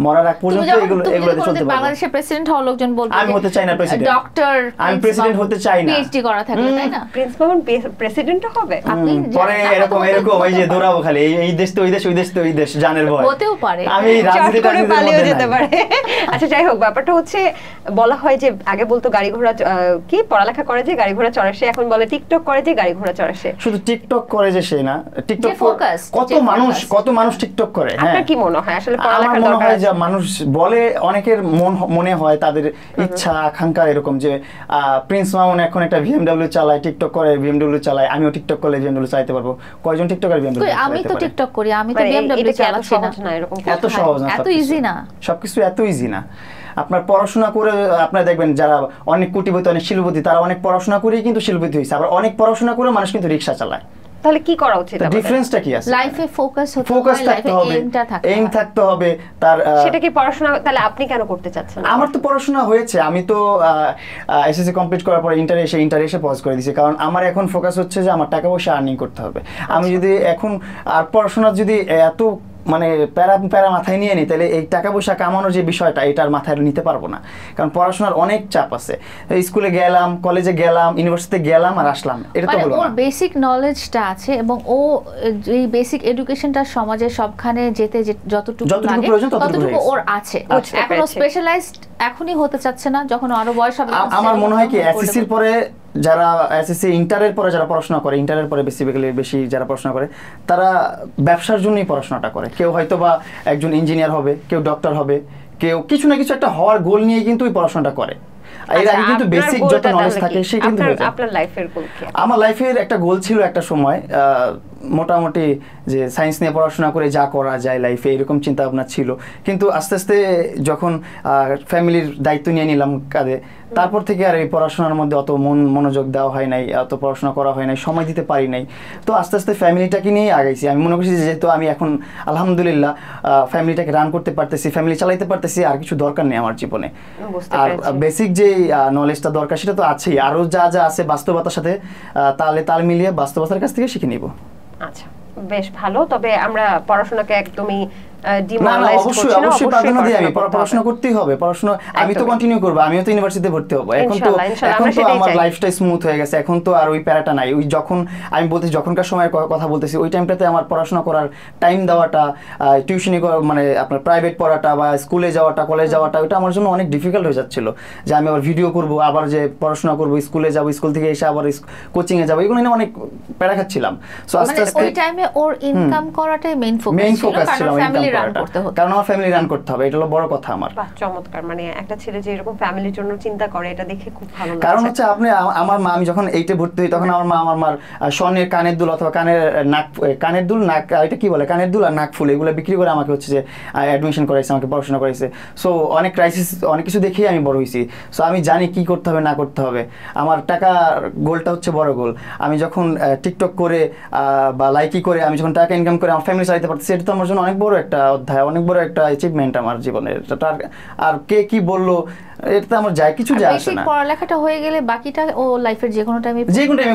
মরার আগ পর্যন্ত এগুলোতে চলতে পারবো। বাংলাদেশের প্রেসিডেন্ট হওয়ার লোকজন বলবে আমি হতে চাই না প্রেসিডেন্ট, ডক্টর, আমি প্রেসিডেন্ট হতে চাই না। পিএইচডি করা থাকলে, তাই না? প্রিন্স মামুন প্রেসিডেন্ট হবে আপনি পরে এরকম ওই যে দৌড়াবো খালি, এই দেশ তো ওই দেশ, ওই দেশ তো ওই দেশ, জানের ভয় হতেও পারে, আমি রাজনীতিতে পালিয়ে যেতে পারে। আচ্ছা যাই হোক, ব্যাপারটা হচ্ছে বলা হয় যে আগে বলতো গাড়ি ঘোড়া কি পড়ালেখা করে যে গাড়ি ঘোড়া চড়ে সে, এখন বলে টিকটক করে যে গাড়ি ঘোড়া চড়ে সে। শুধু টিকটক করে যে সে না, টিকটক কত মানুষ টিকটক করে। আপনার কি মনে হয় আসলে পড়ালেখার দরকার? মনে হয় যে মানুষ বলে, অনেকের মনে হয় তাদের ইচ্ছা আকাঙ্ক্ষা এরকম যে প্রিন্স মামুন এখন একটা বিএমডব্লিউ চালায়, টিকটক করে বিএমডব্লিউ চালায়, আমিও টিকটক করলে বিএমডব্লিউ চালাতে পারবো। কয়জন টিকটকার বিএমডব্লিউ চালাতে পারে? আমি তো টিকটক করি, আমি তো বিএমডব্লিউ চালাচ্ছি না। এত সহজ না, এত ইজি না, সবকিছু এত ইজি না। আপনার পড়াশোনা করে আপনারা দেখবেন যারা অনেক কোটিপতি, অনেক শিল্পপতি, তারা অনেক পড়াশোনা করেই কিন্তু শিল্পপতি হয়েছে। আবার অনেক পড়াশোনা করে মানুষ কিন্তু রিকশা চালায়। তাহলে কি করা উচিত? ডিফারেন্সটা কি আছে? লাইফে ফোকাস থাকতে হবে, এইম থাকতে হবে তার। সেটা কি পড়াশোনা? তাহলে আপনি কেন করতে চাচ্ছেন? আমার তো পড়াশোনা হয়েছে, আমি তো এসএসসি কমপ্লিট করার পর ইন্টার এসে পজ করে দিয়েছি, কারণ আমার এখন ফোকাস হচ্ছে যে আমার টাকা পয়সা আর্নিং করতে হবে। আমি যদি এখন আর পড়াশোনা যদি এত মানে প্যারা মাথায় নিয়ে নিই, তাহলে এই টাকা পয়সা কামানোর যে বিষয়টা, এটার মাথায় নিতে পারবো না, কারণ পড়াশোনার অনেক চাপ আছে। স্কুলে গেলাম, কলেজে গেলাম, ইউনিভার্সিটিতে গেলাম আর আসলাম, এটা তো হলো না। ওর বেসিক নলেজটা আছে এবং ও এই বেসিক এডুকেশনটা সমাজে সবখানে যেতে যতটুকু প্রয়োজন ততটুকু ওর আছে। এখন ও স্পেশালাইজড এখনই হতে চাচ্ছে না, যখন আরো বয়স হবে। আমার মনে হয় কি এসএসসির পরে যারা এসএসসি ইন্টারের পরে যারা পড়াশোনা করে, ইন্টারের পরে বেশি যারা পড়াশোনা করে, তারা ব্যবসার জন্যই পড়াশোনাটা করে। কেউ হয়তো বা একজন ইঞ্জিনিয়ার হবে, কেউ ডক্টর হবে, কেউ কিছু না কিছু একটা হওয়ার গোল নিয়ে কিন্তু ওই পড়াশোনাটা করে। এর আগে কিন্তু বেসিক যত নলেজ থাকে সে কিন্তু হয়ে যায়। আপনার লাইফের গোল কি? আমার লাইফের একটা গোল ছিল একটা সময়, মোটামুটি যে সায়েন্স নিয়ে পড়াশোনা করে যা করা যায় লাইফে, এরকম চিন্তা ভাবনা ছিল। কিন্তু আস্তে আস্তে যখন ফ্যামিলির দায়িত্ব নিয়ে নিলাম কাঁধে, তারপর থেকে আর এই পড়াশোনার মধ্যে অত মনোযোগ দেওয়া হয় নাই, অত পড়াশোনা করা হয় নাই, সময় দিতে পারি নাই। তো আস্তে আস্তে ফ্যামিলিটাকে নিয়েই আগাইছি। আমি মনে করছি যেহেতু আমি এখন আলহামদুলিল্লাহ ফ্যামিলিটাকে রান করতে পারতেছি, ফ্যামিলি চালাইতে পারতেছি, আর কিছু দরকার নেই আমার জীবনে। আর বেসিক যে নলেজটা দরকার সেটা তো আছেই, আরও যা যা আছে বাস্তবতার সাথে তাল মিলিয়ে বাস্তবতার কাছ থেকে শিখে নিব। আচ্ছা, বেশ ভালো। তবে আমরা পড়াশোনাকে একদমই পড়াশোনা করতেই হবে। পড়াশোনা আমি তো কন্টিনিউ করবো, আমিও তো ইউনিভার্সিটিতে ভর্তি হবো। এখন তো আমার লাইফটা স্মুথ হয়ে গেছে, এখন তো আর ওই প্যারাটা নাই। ওই যখন আমি বলতেছি, যখনকার সময়ের কথা বলতেছি, ওই টাইমটাতে আমার পড়াশোনা করার টাইম দেওয়াটা, টিউশনি মানে আপনার প্রাইভেট পড়াটা বা স্কুলে যাওয়াটা, কলেজ যাওয়াটা, ওইটা আমার জন্য অনেক ডিফিকাল্ট হয়ে যাচ্ছিল। যে আমি আবার ভিডিও করবো, আবার যে পড়াশোনা করবো, স্কুলে যাবো, স্কুল থেকে এসে আবার কোচিং এ যাবো, এগুলো নিয়ে অনেক প্যারা খাচ্ছিলাম। সো আস্তে আস্তে ওই টাইমে ওর ইনকাম করাটাই মেইন ফোকাস ছিল, কারণ আমার ফ্যামিলি রান করতে হবে, এটা হলো বড় কথা আমার। চমৎকার। মানে একটা ছেলে যে এরকম ফ্যামিলির জন্য চিন্তা করে, এটা দেখে খুব ভালো লাগছে। কারণ হচ্ছে আমার মা, আমি যখন 8 এ ভর্তি হই, তখন আমার মা স্বর্ণের কানের দুল অথবা কানের দুল, নাক, এটা কি বলে, কানের দুল আর নাক ফুল, এগুলো বিক্রি করে আমাকে হচ্ছে যে অ্যাডমিশন করাইছে, আমাকে পড়াশোনা করাইছে। সো অনেক ক্রাইসিস, অনেক কিছু দেখেই আমি বড় হয়েছি। সো আমি জানি কি করতে হবে না করতে হবে। আমার টাকা গোলটা হচ্ছে বড় গোল। আমি যখন টিকটক করে বা লাইকি করে আমি যখন টাকা ইনকাম করে আমার ফ্যামিলি চালাতে পারতেছি, এটা তো আমার জন্য অনেক বড় একটা অধ্যায়, অনেক বড় একটা অ্যাচিভমেন্ট আমার জীবনের। আর কে কি বললো এটা আমার যায় কিছু যায় আসে না। পড়ালেখাটা হয়ে গেলে বাকিটা ও লাইফের যে কোনো টাইমে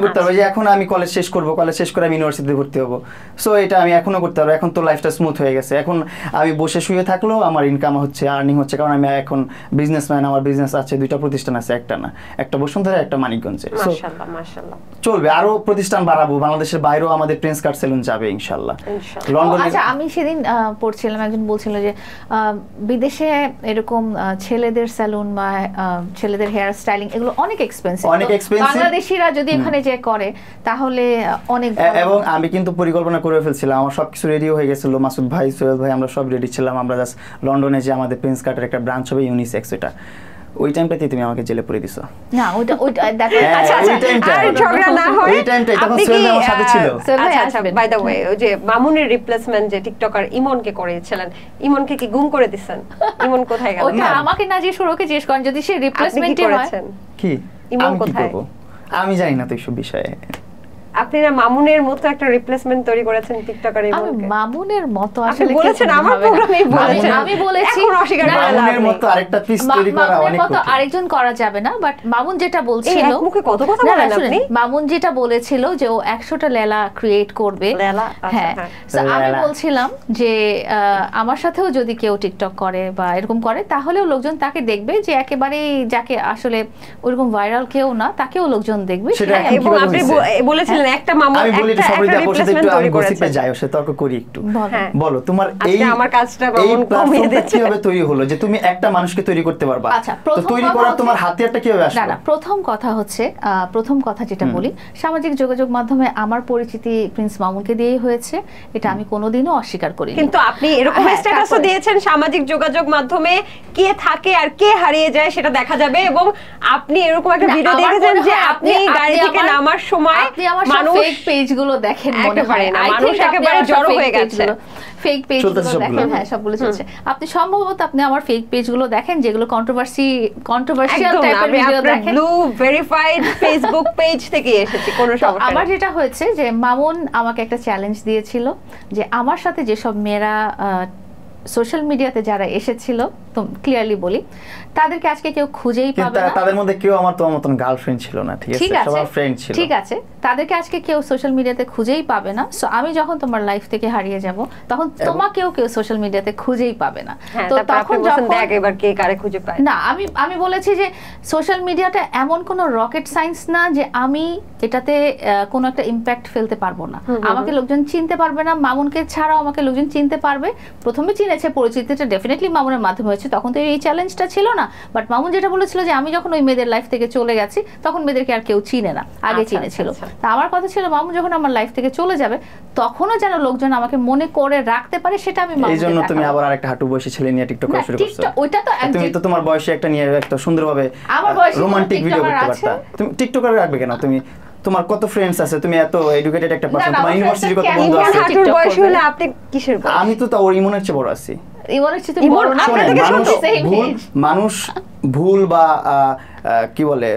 করতে পারবো। যে এখন আমি কলেজ শেষ করবো, কলেজ শেষ করে আমি ইউনিভার্সিটিতে ভর্তি হবো। সো এটা আমি এখনো করতে পারবো। এখন তো লাইফটা স্মুথ হয়ে গেছে। এখন আমি বসে শুয়ে থাকলেও আমার ইনকাম হচ্ছে, আর্নিং হচ্ছে, কারণ আমি এখন বিজনেসম্যান। আমার বিজনেস আছে, 2টা প্রতিষ্ঠান আছে, একটা না, একটা বসুন্ধরা, একটা মানিকগঞ্জে। মাশাআল্লাহ মাশাআল্লাহ, চলবে, আরো প্রতিষ্ঠান বাড়াবো। বাংলাদেশের বাইরেও আমাদের প্রিন্স কাট সেলুন যাবে ইনশাআল্লাহ। আচ্ছা, আমি সেদিন পড়ছিলাম, একজন বলছিল যে বিদেশে এরকম ছেলেদের সেলুন বা ছেলেদের হেয়ার স্টাইলিং এগুলো অনেক এক্সপেন্সিভ। বাংলাদেশিরা যদি এখানে যে করে তাহলে অনেক। এবং আমি কিন্তু পরিকল্পনা করে ফেলছিলাম, আমার সবকিছু রেডি হয়ে গেছিল। মাসুদ ভাই, সোহেল ভাই, আমরা সব রেডি ছিলাম। আমরা জাস্ট লন্ডনে যে আমাদের প্রিন্স কাটের একটা ব্রাঞ্চ হবে, ইউনিসেক্স, এটা ওই টাইমটাতে তুমি আমাকে জেলে পুরে দিছো না। ওইটা দেখো, আচ্ছা ওই টাইমটা আর ঝগড়া না হয়, ওই টাইমটা তখন সোহেল আমার সাথে ছিল। আচ্ছা বাই দ্য ওয়ে, ওই যে মামুনের রিপ্লেসমেন্ট যে টিকটকার ইমনকে করেছিলেন, ইমনকে কি গুম করে দিবেন? ইমন কোথায় গেল? ওটা আমাকে না, যে সুরকে জিজ্ঞেস করেন যদি সে রিপ্লেসমেন্টই হয়। কি ইমন কোথায়? আমি জানি না তো এইসব বিষয়ে। আপনি না মামুনের মতো একটা রিপ্লেসমেন্ট তৈরি করেছেন টিকটকার এই আমি মামুনের মতো আসলে বলেছেন আমার প্রোগ্রামেই বলেছেন আমি বলেছি এখন অস্বীকার করা মামুনের মতো আরেকটা পিস তৈরি করা অনেক কঠিন আরেকজন করা যাবে না বাট মামুন যেটা বলছিল এই মুখে কত কথা বলেন আপনি মামুন যেটা বলেছিল যে ও 100টা লেলা ক্রিয়েট করবে হ্যাঁ আমি বলছিলাম যে আমার সাথেও যদি কেউ টিকটক করে বা এরকম করে তাহলেও লোকজন তাকে দেখবে যে একেবারে যাকে আসলে ওরকম ভাইরাল কেউ না তাকেও লোকজন দেখবে এবং আপনি বলেছিলেন একটা মামুন আমি বলি সবাই আপনার সাথে একটু আমি গসিপে যাই সে তর্ক করি একটু বলো তোমার এই আমার কাজটা মামুন কমিয়ে দিচ্ছে কিভাবে তৈরি হলো যে তুমি একটা মানুষকে তৈরি করতে পারবা তো তৈরি করার তোমার হাতিয়ারটা কিভাবে আসলো না প্রথম কথা হচ্ছে প্রথম কথা যেটা বলি সামাজিক যোগাযোগ মাধ্যমে আমার পরিচিতি প্রিন্স মামুনকে দিয়েই হয়েছে এটা আমি কোনোদিনও অস্বীকার করি কিন্তু আপনি এরকম স্ট্যাটাসও দিয়েছেন সামাজিক যোগাযোগ মাধ্যমে কে থাকে আর কে হারিয়ে যায় সেটা দেখা যাবে এবং আপনি এরকম একটা ভিডিও দেখেছেন যে আপনি গাড়ি থেকে নামার সময় মানুষ ফেক পেজগুলো দেখেন মনে হয় না মানুষ একেবারে জড়ো হয়ে গেছে ফেক পেজগুলো দেখেন হ্যাঁ সবগুলো চলছে আপনি সম্ভবত আপনি আমার ফেক পেজগুলো দেখেন যেগুলো কন্ট্রোভার্সিয়াল টাইপের ভিডিও দেখেন ব্লু ভেরিফাইড ফেসবুক পেজ থেকে এসেছে কোনো সমস্যা আমার যেটা হয়েছে যে মামুন আমাকে একটা চ্যালেঞ্জ দিয়েছিল যে আমার সাথে যেসব মেয়েরা সোশ্যাল মিডিয়াতে যারা এসেছিল তো ক্লিয়ারলি বলি তাদেরকে আজকে কেউ খুঁজেই পাবে না তাদের মধ্যে কেউ আমার তোমার মতন গার্লফ্রেন্ড ছিল না ঠিক আছে সবার ফ্রেন্ড ছিল ঠিক আছে তাদেরকে আজকে কেউ সোশ্যাল মিডিয়াতে খুঁজেই পাবে না সো আমি যখন তোমার লাইফ থেকে হারিয়ে যাব তখন তোমাকেও কেউ সোশ্যাল মিডিয়াতে খুঁজেই পাবে না তো তখন যখন দেখ এবার কে কারে খুঁজে পায় না আমি বলেছি যে সোশ্যাল মিডিয়াটা এমন কোনো রকেট সায়েন্স না যে আমি এটাতে কোনো একটা ইমপ্যাক্ট ফেলতে পারবো না আমাকে লোকজন চিনতে পারবে না মামুনকে ছাড়াও আমাকে লোকজন চিনতে পারবে প্রথমে চিনেছে পরিচিতিটা ডেফিনেটলি মামুনের মাধ্যমে হয়েছে তখন তো এই চ্যালেঞ্জটা ছিল না বাট মামুন যেটা বলেছিল যে আমি যখন ওই মেয়েদের লাইফ থেকে চলে গেছি তখন মেয়েদেরকে আর কেউ চিনে না আগে চিনেছিল তা আমার কথা ছিল মামুন যখন আমার লাইফ থেকে চলে যাবে তখনও যেন লোকজন আমাকে মনে করে রাখতে পারে সেটা আমি মামুনকে এইজন্য তুমি আবার আরেকটা হাঁটু বয়সী ছেলে নিয়ে টিকটক করা শুরু করছো ওইটা তো তুমি তো তোমার বয়সে একটা নিয়ে একটা সুন্দরভাবে রোমান্টিক ভিডিও করতে পারতা তুমি টিকটকার রাখবে কেন তুমি তোমার কত ফ্রেন্ডস আছে তুমি এত এডুকেটেড একটা পারসন তোমার ইউনিভার্সিটির কত বন্ধু আছে হাঁটুর বয়স হলে আপনি কিসের বয়স আমি তো ওর ইমনের চেয়ে বড় আছি ইমনের চেয়ে বড় না মানুষ ভুল বা কি বলে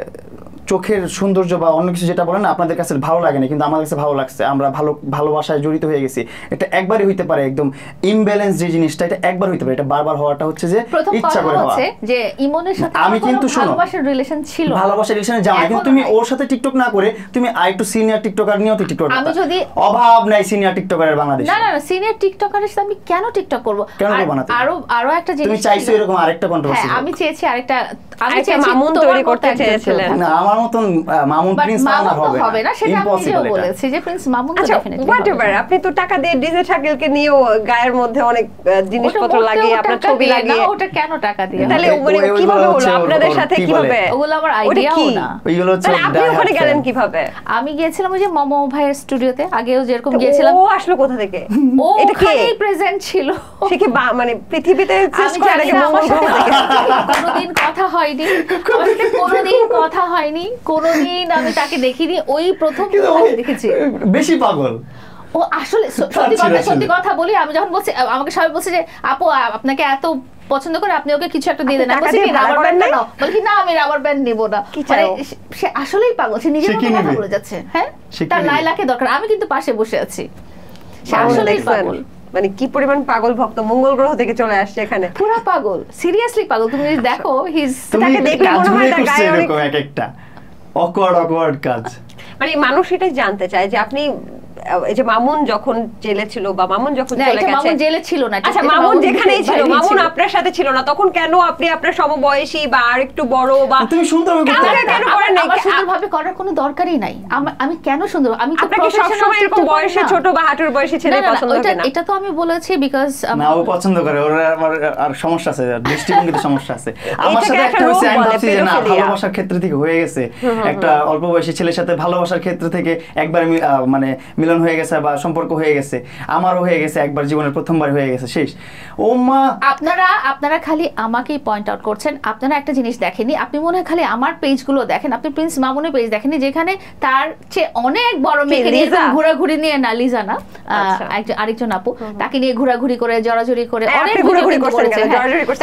চোখের সৌন্দর্য বা অন্য কিছু যেটা বলেন না আপনাদের কাছে ভালো লাগে না কিন্তু আমার কাছে ভালো লাগছে আমরা ভালোবাসায় জড়িত হয়ে গেছি এটা একবারই হইতে পারে একদম ইমব্যালেন্স যে জিনিসটা এটা একবার হইতে পারে এটা বারবার হওয়াটা হচ্ছে যে ইচ্ছা করে হওয়া যে ইমনের সাথে আমি কিন্তু ভালোবাসার রিলেশন ছিল ভালোবাসার রিলেশনে যাও না কিন্তু তুমি ওর সাথে টিকটক না করে তুমি আরেকটু সিনিয়র টিকটকার নিয়েও তো টিকটক আমি যদি অভাব নাই সিনিয়র টিকটকারের বাংলাদেশে না সিনিয়র টিকটকারের সাথে আমি কেন টিকটক করব আরো একটা জিনিস তুমি চাইছো এরকম আরেকটা কন্ট্রোভার্সি আমি চেয়েছি আরেকটা আমি মামুন তৈরি করতে চেয়েছিলেন না আমার মতন মামুন প্রিন্স মামুন হবে না সেটা আমি নিজেও বলেছি যে প্রিন্স মামুন তো ডেফিনেটলি হোয়াটএভার আপনি তো টাকা দিয়ে ডিজে শাকিলকে নিয়েও গায়ের মধ্যে অনেক জিনিসপত্র লাগিয়ে আপনার ছবি লাগিয়ে ওটা কেন টাকা দিয়ে তাহলে মানে কিভাবে হলো আপনাদের সাথে কিভাবে ওগুলো আমার আইডিয়াও না ওইগুলো হচ্ছে আপনি ওখানে গেলেন কিভাবে আমি গিয়েছিলাম ওই যে মোমো ভাইয়ের স্টুডিওতে আগেও যেরকম গিয়েছিলাম ও আসলো কোথা থেকে ও এখানেই প্রেজেন্ট ছিল সে কি মানে পৃথিবীতে সৃষ্টি করার আগে মোমো থেকে কোনোদিন কথা হয়নি আমার সাথে কোনোদিন কথা হয়নি কোনোদিন আমি তাকে দেখিনি ওই প্রথম দেখেছি বেশি পাগল ও আসলে সত্যি কথা বলি আমি যখন বলছি আমাকে সবাই বলছে যে আপু আপনাকে এত পছন্দ করে আপনি ওকে কিছু একটা দিয়ে দেন বলছি কি রাবার ব্যান্ড নাও বলি না আমি রাবার ব্যান্ড নেব না মানে সে আসলেই পাগল সে নিজের মতো কথা বলে যাচ্ছে হ্যাঁ তার লাইলাকে দরকার আমি কিন্তু পাশে বসে আছি সে আসলেই পাগল মানে কি পরিমাণ পাগল ভক্ত মঙ্গল গ্রহ থেকে চলে আসছে এখানে পুরো পাগল সিরিয়াসলি পাগল তুমি দেখো তাকে দেখলে মনে হয় তার গায়ে এরকম একটা অকওয়ার্ড কাজ মানে মানুষ এটাই জানতে চায় যে আপনি এই যে মামুন যখন জেলে ছিল বা মামুন যখন চলে গেছে মামুন জেলে ছিল না আচ্ছা মামুন যেখানেই ছিল মামুন আপনার সাথে ছিল না তখন কেন আপনি আপনার সমবয়সী বা আরেকটু বড় বা তুমি সুন্দরভাবে কেন করেন না আমার সুন্দরভাবে করার কোনো দরকারই নাই আমি কেন সুন্দর আমি তো আপনাকে সব সময় এরকম বয়সে ছোট বা হাঁটুর বয়সী ছেলে পছন্দ করে না এটা তো আমি বলেছি বিকজ না ও পছন্দ করে ওর আর সমস্যা আছে দৃষ্টিভঙ্গিতে সমস্যা আছে আমার সাথে একটা হইছে আমি ভাবছি যে না ভালোবাসার ক্ষেত্র থেকে হয়ে গেছে একটা অল্প বয়সী ছেলের সাথে ভালোবাসার ক্ষেত্র থেকে একবার মানে মিলন মিলন হয়ে গেছে বা সম্পর্ক হয়ে গেছে, আমারও হয়ে গেছে, একবার জীবনের প্রথমবার হয়ে গেছে, শেষ। ও মা, আপনারা খালি আমাকেই পয়েন্ট আউট করছেন। আপনারা একটা জিনিস দেখেননি, আপনি মনে হয় খালি আমার পেজগুলো দেখেন, আপনি প্রিন্স মামুনের পেজ দেখেননি যেখানে তার চেয়ে অনেক বড় মেয়েকে নিয়ে ঘোরাঘুরি নিয়ে, না লিজা না, আরেকজন আপু, তাকে নিয়ে ঘোরাঘুরি করে জড়াজড়ি করে অনেক ঘোরাঘুরি করেছে।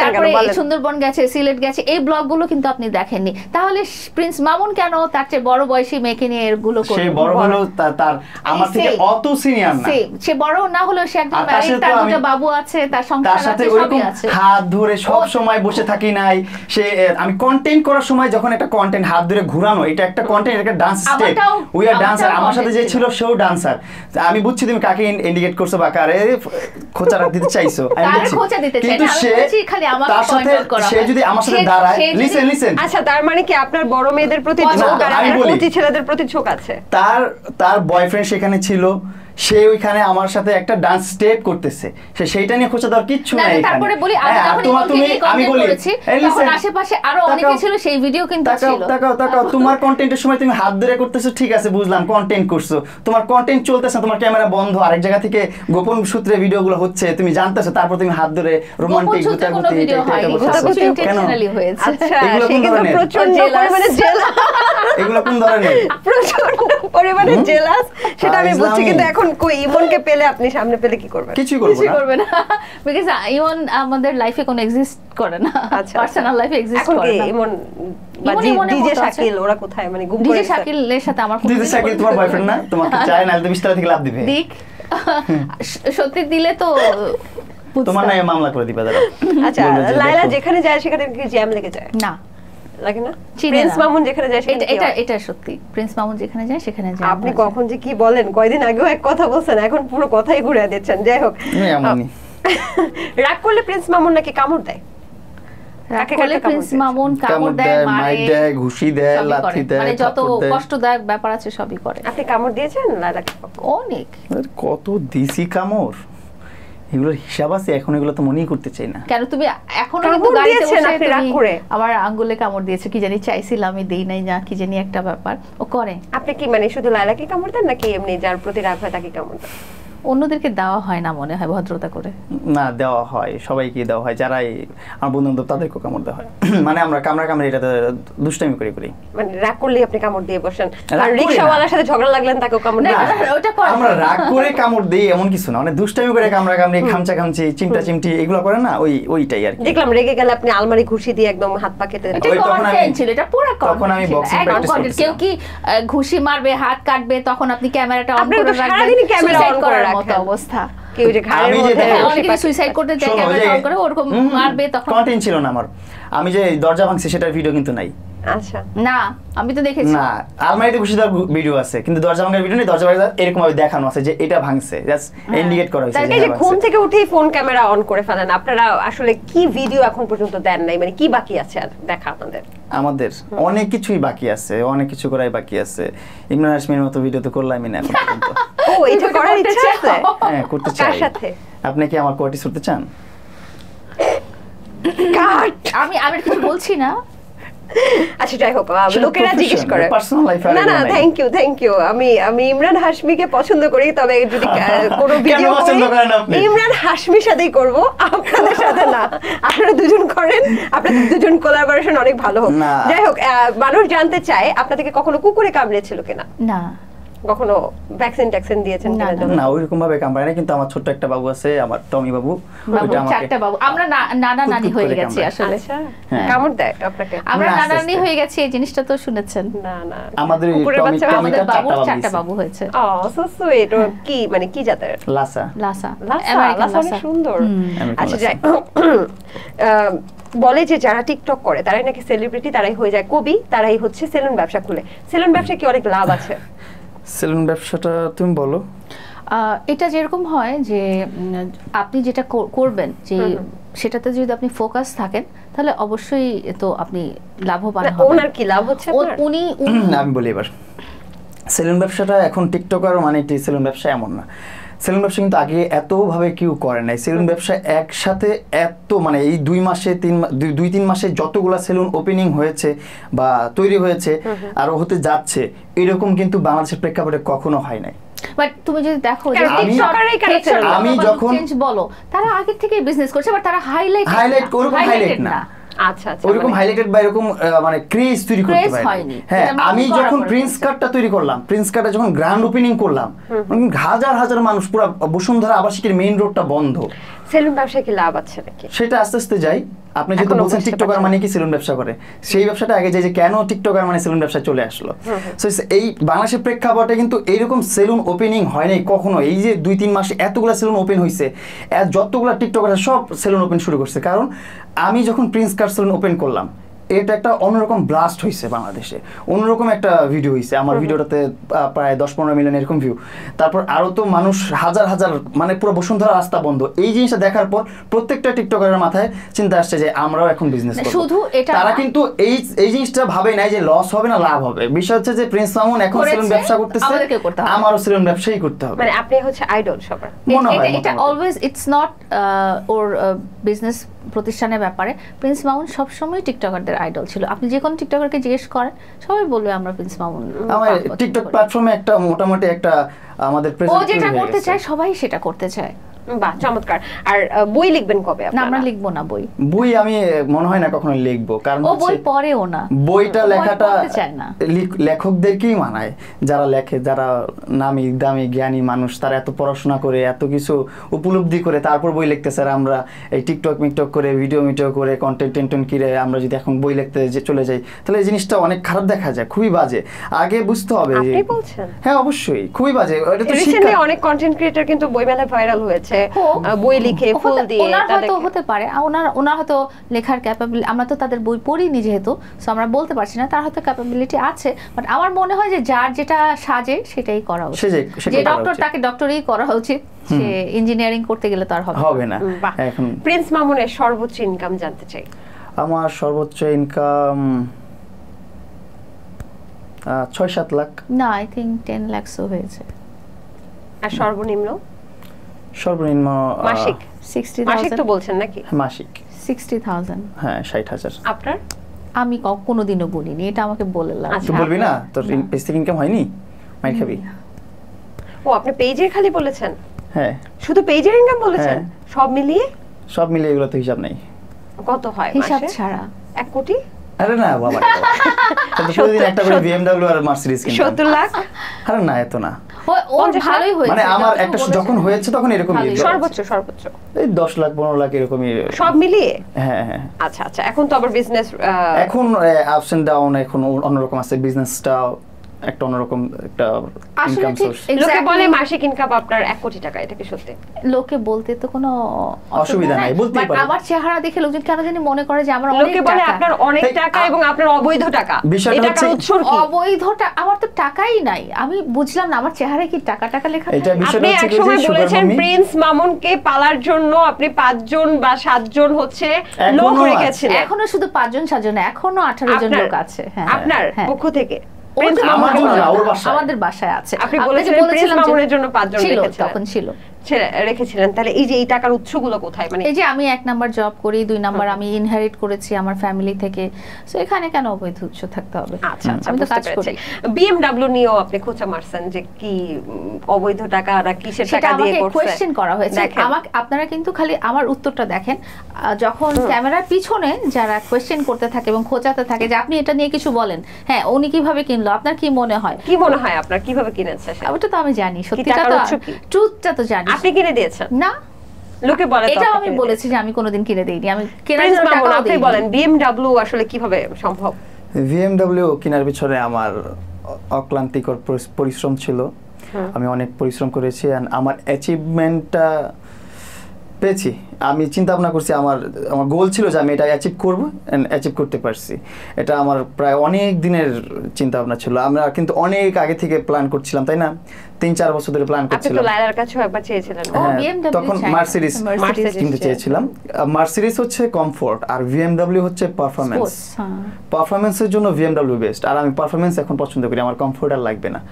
তারপরে সুন্দরবন গেছে, সিলেট গেছে, এই ব্লগগুলো কিন্তু আপনি দেখেননি। তাহলে প্রিন্স মামুন কেন তার চেয়ে বড় বয়সী মেয়েকে নিয়ে এগুলো করবে? সে বড় হলো, তার আমার থেকে অত সিনিয়র না, সে বড় না হলেও সে একদম ম্যারিড, তার দুটো বাবু আছে, তার সংসার আছে, সবই আছে। হাত ধরে সব সময় বসে থাকি নাই। সে আমি কন্টেন্ট করার সময় যখন একটা কন্টেন্ট হাত ধরে ঘোরানো, এটা একটা কন্টেন্ট, একটা dance step, we are dancer. আমার সাথে যে ছিল সেও ডান্সার। আমি বুঝছি তুমি কাকে ইন্ডিকেট করছো বা কারে খোঁচা দিতে চাইছো, আমি বুঝছি, কিন্তু সে তার সাথে, সে যদি আমার সাথে দাঁড়ায়, লিসেন। আচ্ছা, তার মানে কি আপনার বড় মেয়েদের প্রতি ঝোঁক আর কচি ছেলেদের প্রতি ঝোঁক আছে? তার বয়ফ্রেন্ড সেখানে ছিল, সে ওইখানে আমার সাথে একটা ডান্স স্টেপ করতেছে, সে সেইটা নিয়ে খোঁচা দেওয়ার কিচ্ছু নাই। তারপরে বলি আমি বলি তখন আশেপাশে আরো অনেকে ছিল, সেই ভিডিও কিন্তু ছিল। তাকাও তোমার কন্টেন্টের সময় তুমি হাত ধরে করতেছো, ঠিক আছে বুঝলাম, কন্টেন্ট করছো, তোমার কন্টেন্ট চলতেছে, তোমার ক্যামেরা বন্ধ, আরেক জায়গা থেকে গোপন সূত্রে ভিডিওগুলো হচ্ছে, তুমি জানতেছো, তারপর তুমি হাত ধরে রোমান্টিক গুতাগুতি ইন্টেনশনালি হয়েছে। আচ্ছা, সে কিন্তু প্রচন্ড পরিমাণে জেলাস, এগুলো কোন ধরনের প্রচন্ড পরিমাণে জেলাস, সেটা আমি বুঝছি। কিন্তু এখন কই ইমনকে পেলে, আপনি সামনে পেলে কি করবেন? কিছুই করবে না, বিকজ ইমন আমাদের লাইফে কোনো এক্সিস্ট করে না, পার্সোনাল লাইফে এক্সিস্ট করে না। ইমন ডিজে শাকিল ওরা কোথায়, মানে গুম করে? ডিজে শাকিলের সাথে আমার ডিজে শাকিল তোমার বয়ফ্রেন্ড না? তোমাকে চায় না, বিস্তার থেকে লাভ দিবে। দেখ, সত্যি দিলে তো তোমার নামে মামলা করে দিবে দাদা। আচ্ছা, লায়লা যেখানে যায় সেখানে কি জ্যাম লেগে যায়? না, লাগে না। প্রিন্স মামুন যেখানে যায় সেখানে, এটা সত্যি, প্রিন্স মামুন যেখানে যায় সেখানে যায়। আপনি কখন যে কি বলেন, কয়দিন আগেও এক কথা বলছেন, এখন পুরো কথাই ঘুরে দিচ্ছেন। যাই হোক, রাগ করলে প্রিন্স মামুন নাকি কামড় দেয়? প্রিন্স মামুন কামড় দেয়, মারে, ঘুষি দেয়, লাথি দেয়, মানে যত কষ্টদায়ক ব্যাপার আছে সবই করে। আপনি কামড় দিয়েছেন লায়লাকে? অনেক, কত দিছি কামড়, এগুলোর হিসাব আছে, এখন এগুলো তো মনেই করতে চাই না। কেন তুমি এখনো কিন্তু গাড়িতে বসে আপনি রাগ করে আমার আঙ্গুলে কামড় দিয়েছো, কি জানি চাইছিলাম আমি দেই নাই, না কি জানি একটা ব্যাপার ও করে। আপনি কি মানে শুধু লায়লাকে কামড় দেন নাকি এমনি যার প্রতি রাগ হয় তাকে কামড় দেন? অন্যদেরকে দেওয়া হয় না মনে হয়, ভদ্রতা করে। না, দেওয়া হয়, সবাইকে দেওয়া হয়, যারাই আমার বন্ধু বান্ধব তাদেরকে কামড় দেওয়া হয়। মানে আমরা কামড়ে এটাতে দুষ্টামি করি। মানে রাগ করলে আপনি কামড় দিয়ে বসেন, আর রিকশাওয়ালার সাথে ঝগড়া লাগলেন তাকেও কামড় দেন? আমরা রাগ করে কামড় দেই এমন কিছু না, মানে দুষ্টামি করে কামড়ি, খামচি, চিমটি এগুলো করে না, ওইটাই আর কি। দেখলাম রেগে গেলে আপনি আলমারি ঘুষি দিয়ে একদম হাত পা কেটে দেন। তখন আমি বক্সিং প্র্যাকটিস করতেছি। কেউ কি ঘুষি মারবে, হাত কাটবে, তখন আপনি ক্যামেরাটা অন করে রাখবেন, সারাদিন ক্যামেরা অন করে রাখেন মতো অবস্থা। কেউ যে ঘাড়ের মধ্যে অনেকে সুইসাইড করতে যায়, ক্যামেরা অন করে ওরকম মারবে, তখন কন্টেন্ট ছিল না আমার। আমি যে দরজা ভাঙছি সেটার ভিডিও কিন্তু নাই। আচ্ছা, না আমি তো দেখেছি, না আলমারিতে ঘুষি দেওয়ার ভিডিও আছে, কিন্তু দরজা ভাঙার ভিডিও নেই। দরজা ভাঙা এরকম ভাবে দেখানো আছে যে এটা ভাঙছে, জাস্ট ইন্ডিকেট করা হয়েছে। এই যে ঘুম থেকে উঠেই ফোন ক্যামেরা অন করে ফেলেন, আপনারা আসলে কি ভিডিও এখন পর্যন্ত দেন নাই? মানে কি বাকি আছে আর দেখা আমাদের অনেক কিছুই বাকি আছে, অনেক কিছু করাই বাকি আছে। ইমরান হাশমির মতো ভিডিও তো করলামই না এখন পর্যন্ত। ও, এটা করার ইচ্ছা আছে? হ্যাঁ, করতে চাই। কার সাথে? আপনি কি আমার কোয়ার্টিস করতে চান? কাট, আমি কিছু বলছি না। আচ্ছা, যাই হোক, লোকেরা জিজ্ঞেস করে। না না, থ্যাংক ইউ। আমি ইমরান হাশমিকে পছন্দ করি, তবে যদি কোনো ভিডিও ইমরান হাশমির সাথেই করব, আপনাদের সাথে না। আপনারা দুজন করেন, আপনাদের দুজন কোলাবোরেশন অনেক ভালো হোক। যাই হোক, মানুষ জানতে চায় আপনাদেরকে কখনো কুকুরে কামড়েছিল কিনা? না। কখনো ভ্যাকসিন দিয়েছেন কিনা? না, ওইরকম ভাবে কামড়ায় না, কিন্তু আমার ছোট্ট একটা বাবু আছে, আমার টমি বাবু, ওইটা আমাকে চারটা বাবু, আমরা নানা নানি হয়ে গেছি আসলে। আচ্ছা, কামড় দেয় আপনাকে? আমরা নানা নানি হয়ে গেছি, এই জিনিসটা তো শুনেছেন? না, আমাদের আমাদের বাবুর চারটা বাবু হয়েছে। ও, সো সুইট। ও কি মানে কি জাতের? লাসা অনেক সুন্দর। আচ্ছা, যাই বলে যে যারা টিকটক করে তারাই নাকি সেলিব্রিটি, তারাই হয়ে যায় কবি, তারাই হচ্ছে সেলুন ব্যবসা খুলে। সেলুন ব্যবসা কি অনেক লাভ আছে? সেলুন ব্যবসাটা তুমি বলো। এটা যেরকম হয় যে আপনি যেটা করবেন, যে সেটাতে যদি আপনি ফোকাস থাকেন তাহলে অবশ্যই তো আপনি লাভবান হবেন। ওনার কি লাভ হচ্ছে? আমি বলি এবার, সেলুন ব্যবসাটা এখন টিকটকার মানে সেলুন ব্যবসা এমন না। সেলুন ব্যবসা কিন্তু আগে এতভাবে কেউ করে নাই। সেলুন ব্যবসা একসাথে এত মানে এই 2-3 মাসে যতগুলা সেলুন ওপেনিং হয়েছে বা তৈরি হয়েছে আরো হতে যাচ্ছে, এরকম কিন্তু বাংলাদেশের প্রেক্ষাপটে কখনো হয় নাই। বাট তুমি যদি দেখো যে আমি যখন চেঞ্জ বলো, তারা আগে থেকে বিজনেস করছে, বাট তারা হাইলাইট না। আচ্ছা আচ্ছা, ওরকম হাইলাইটেড বা এরকম মানে ক্রেজ তৈরি করতে পারেনি। হ্যাঁ, আমি যখন প্রিন্স কার্ডটা তৈরি করলাম, প্রিন্স কার্ডটা যখন গ্র্যান্ড ওপেনিং করলাম, হাজার হাজার মানুষ, পুরো বসুন্ধরা আবাসিকের মেইন রোডটা বন্ধ। সেলুন ব্যবসায় কি লাভ আছে নাকি? সেটা আস্তে আস্তে যাই। আপনি যেহেতু বলছেন টিকটকার মানে কি সেলুন ব্যবসা করে, সেই ব্যবসাটা আগে যাই যে কেন টিকটকার মানে সেলুন ব্যবসা চলে আসলো। সো এই বাংলাদেশের প্রেক্ষাপটে কিন্তু এইরকম সেলুন ওপেনিং হয় নাই কখনো। এই যে 2-3 মাসে এতগুলা সেলুন ওপেন হয়েছে, যতগুলা টিকটকার সব সেলুন ওপেন শুরু করছে। কারণ আমি যখন প্রিন্স কার্ড সেলুন ওপেন করলাম, এটা একটা অন্যরকম ব্লাস্ট হয়েছে বাংলাদেশে, অন্যরকম একটা ভিডিও হয়েছে। আমার ভিডিওটাতে প্রায় 10-15 মিলিয়ন এরকম ভিউ। তারপর আরো তো মানুষ হাজার হাজার, মানে পুরো বসুন্ধরা রাস্তা বন্ধ। এই জিনিসটা দেখার পর প্রত্যেকটা টিকটকারের মাথায় চিন্তা আসছে যে আমরাও এখন বিজনেস করব। শুধু এটা তারা কিন্তু এই জিনিসটা ভাবে নাই যে লস হবে না লাভ হবে। বিষয় হচ্ছে যে প্রিন্স মামুন এখন সেলুন ব্যবসা করতেছে, আমারও সেলুন ব্যবসাই করতে হবে। মানে আপনি হচ্ছে আইডল সবার। এটা always it's not or business প্রতিষ্ঠানের ব্যাপারে। প্রিন্স মামুন সবসময় টিকটকারদের আইডল ছিল। আপনি যে কোনো টিকটকারকে জিজ্ঞেস করেন, সবাই বলবে আমরা প্রিন্স মামুন। আমার টিকটক প্ল্যাটফর্মে একটা মোটামুটি একটা আমাদের ও যেটা করতে চায় সবাই সেটা করতে চায়। বাহ, চমৎকার। আর বই লিখবেন কবে আপনারা? না, আমরা লিখবো না বই। বই আমি মনে হয় না কখনো লিখবো, কারণ ও বই পড়েও না। বইটা লেখাটা লেখকদেরকেই মানায়, যারা লেখে, যারা নামি দামি জ্ঞানী মানুষ, তারা এত পড়াশোনা করে এত কিছু উপলব্ধি করে তারপর বই লিখতেছে। আর আমরা এই টিকটক মিকটক করে ভিডিও করে কন্টেন্ট টেন্টেন্ট কিনে আমরা যদি এখন বই লিখতে চলে যাই, তাহলে এই জিনিসটা অনেক খারাপ দেখা যায়, খুবই বাজে। আগে বুঝতে হবে। আপনি বলছেন? হ্যাঁ অবশ্যই, খুবই বাজে। এটা তো রিসেন্টলি অনেক কন্টেন্ট ক্রিয়েটর কিন্তু বই মেলায় ভাইরাল হয়েছে, বই লিখে ফুল দিয়ে। ওনার হয়তো হতে পারে, ওনার হয়তো লেখার ক্যাপাবিলিটি, আমরা তো তাদের বই পড়িনি যেহেতু, সো আমরা বলতে পারছি না। তার হয়তো ক্যাপাবিলিটি আছে, বাট আমার মনে হয় যে যার যেটা সাজে সেটাই করা উচিত। যে ডক্টর তাকে ডক্টরই করা উচিত, সে ইঞ্জিনিয়ারিং করতে গেলে তার হবে না। এখন প্রিন্স মামুনের সর্বোচ্চ ইনকাম জানতে চাই। আমার সর্বোচ্চ ইনকাম 6-7 লাখ। না, আই থিংক 10 লাখও হয়েছে। আর সর্বনিম্ন? সর্বনিম্ন মাসিক 60,000। মাসিক তো বলছেন নাকি? মাসিক 60,000। হ্যাঁ, 60,000। আপনার? আমি কোনোদিনও বলিনি, এটা আমাকে বলে লাভ। তুই বলবি না তোর বেসিক ইনকাম হয়নি, মাইর খাবি। ও, আপনি পেজের খালি বলেছেন? হ্যাঁ, শুধু পেজের ইনকাম বলেছেন? সব মিলিয়ে এগুলো তো হিসাব নাই। কত হয় হিসাব ছাড়া? 1 কোটি? আরে না বাবা, প্রতিদিন একটা করে BMW আর মার্সিডিজ কিনতাম। 70 লাখ? আরে না, এত না। ওর ভালোই হয়েছে, মানে আমার একটা যখন হয়েছে তখন এরকমই। সর্বোচ্চ এই 10 লাখ 15 লাখ এরকমই সব মিলিয়ে। হ্যাঁ হ্যাঁ। আচ্ছা আচ্ছা, এখন তো আবার বিজনেস, এখন আপস এন্ড ডাউন, এখন অন্যরকম আছে বিজনেসটা, একটা অন্যরকম একটা ইনকাম সোর্স। লোকে বলে মাসিক ইনকাম আপনার 1 কোটি টাকা, এটা কি সত্যি? লোকে বলতে তো কোনো অসুবিধা নাই, বলতেই পারে। আমার চেহারা দেখে লোকজন কেন জানি মনে করে যে আমার অনেক টাকা। লোকে বলে আপনার অনেক টাকা এবং আপনার অবৈধ টাকা। এই টাকার উৎস কি? অবৈধ টাকা? আমার তো টাকাই নাই। আমি বুঝলাম না আমার চেহারায় কি টাকা লেখা। আপনি একসময় বলেছেন প্রিন্স মামুনকে পালার জন্য আপনি 5 জন বা 7 জন হচ্ছে লোক রেখেছিলেন। এখনো শুধু 5 জন 7 জন, এখনো 18 জন লোক আছে। হ্যাঁ, আপনার পক্ষ থেকে? আমাদের বাসায় আছে। আপনি বলেছিলেন প্রিন্স মামুনের জন্য 5 জন রেখেছিলেন। তখন ছিল রেখেছিলেন। তাহলে এই যে এই টাকার উৎসগুলো কোথায়? মানে এই যে আমি 1 নাম্বার জব করি, 2 নাম্বার আমি ইনহেরিট করেছি আমার ফ্যামিলি থেকে, সো এখানে কেন অবৈধ উৎস থাকতে হবে? আচ্ছা আচ্ছা, আমি তো কাজ করি। BMW নিয়েও আপনি খোঁচা মারছেন যে কি অবৈধ টাকা না কিসের টাকা দিয়ে করছে, কোশ্চেন করা হয়েছে আমাকে। আপনারা কিন্তু খালি আমার উত্তরটা দেখেন, যখন ক্যামেরার পিছনে যারা কোশ্চেন করতে থাকে এবং খোঁচাতে থাকে যে আপনি এটা নিয়ে কিছু বলেন, হ্যাঁ উনি কিভাবে কিনলো, আপনার কি মনে হয়? কি মনে হয় আপনার কিভাবে কিনেছে? ওটা তো আমি জানি, সত্যিটা তো, ট্রুথটা তো জানি। আপনি কিনে দিয়েছেন? না, লোকে বলে এটা আমি বলেছি যে আমি কোনোদিন কিনে দেইনি। আমি কেনার জন্য টাকাও দেইনি। আপনি বলেন BMW আসলে কিভাবে সম্ভব? BMW কেনার পিছনে আমার অক্লান্তিকর পরিশ্রম ছিল। আমি অনেক পরিশ্রম করেছি, এন্ড আমার অ্যাচিভমেন্টটা পেয়েছি। আমি চিন্তা ভাবনা করছি, আমার গোল ছিল যে আমি এটা অ্যাচিভ করবো, এন্ড অ্যাচিভ করতে পারছি। এটা আমার প্রায় অনেক দিনের চিন্তা ভাবনা ছিল। আমরা কিন্তু অনেক আগে থেকে প্ল্যান করছিলাম, তাই না? 3-4 বছর ধরে প্ল্যান করছিলাম। আপনি তো লায়লার কাছেও একবার চেয়েছিলেন। তখন মার্সিডিজ কিনতে চেয়েছিলাম। মার্সিডিজ হচ্ছে কমফোর্ট আর BMW হচ্ছে পারফরম্যান্স। পারফরম্যান্সের জন্য BMW বেস্ট, আর আমি পারফরম্যান্স এখন পছন্দ করি, আমার কমফোর্ট আর লাগবে না।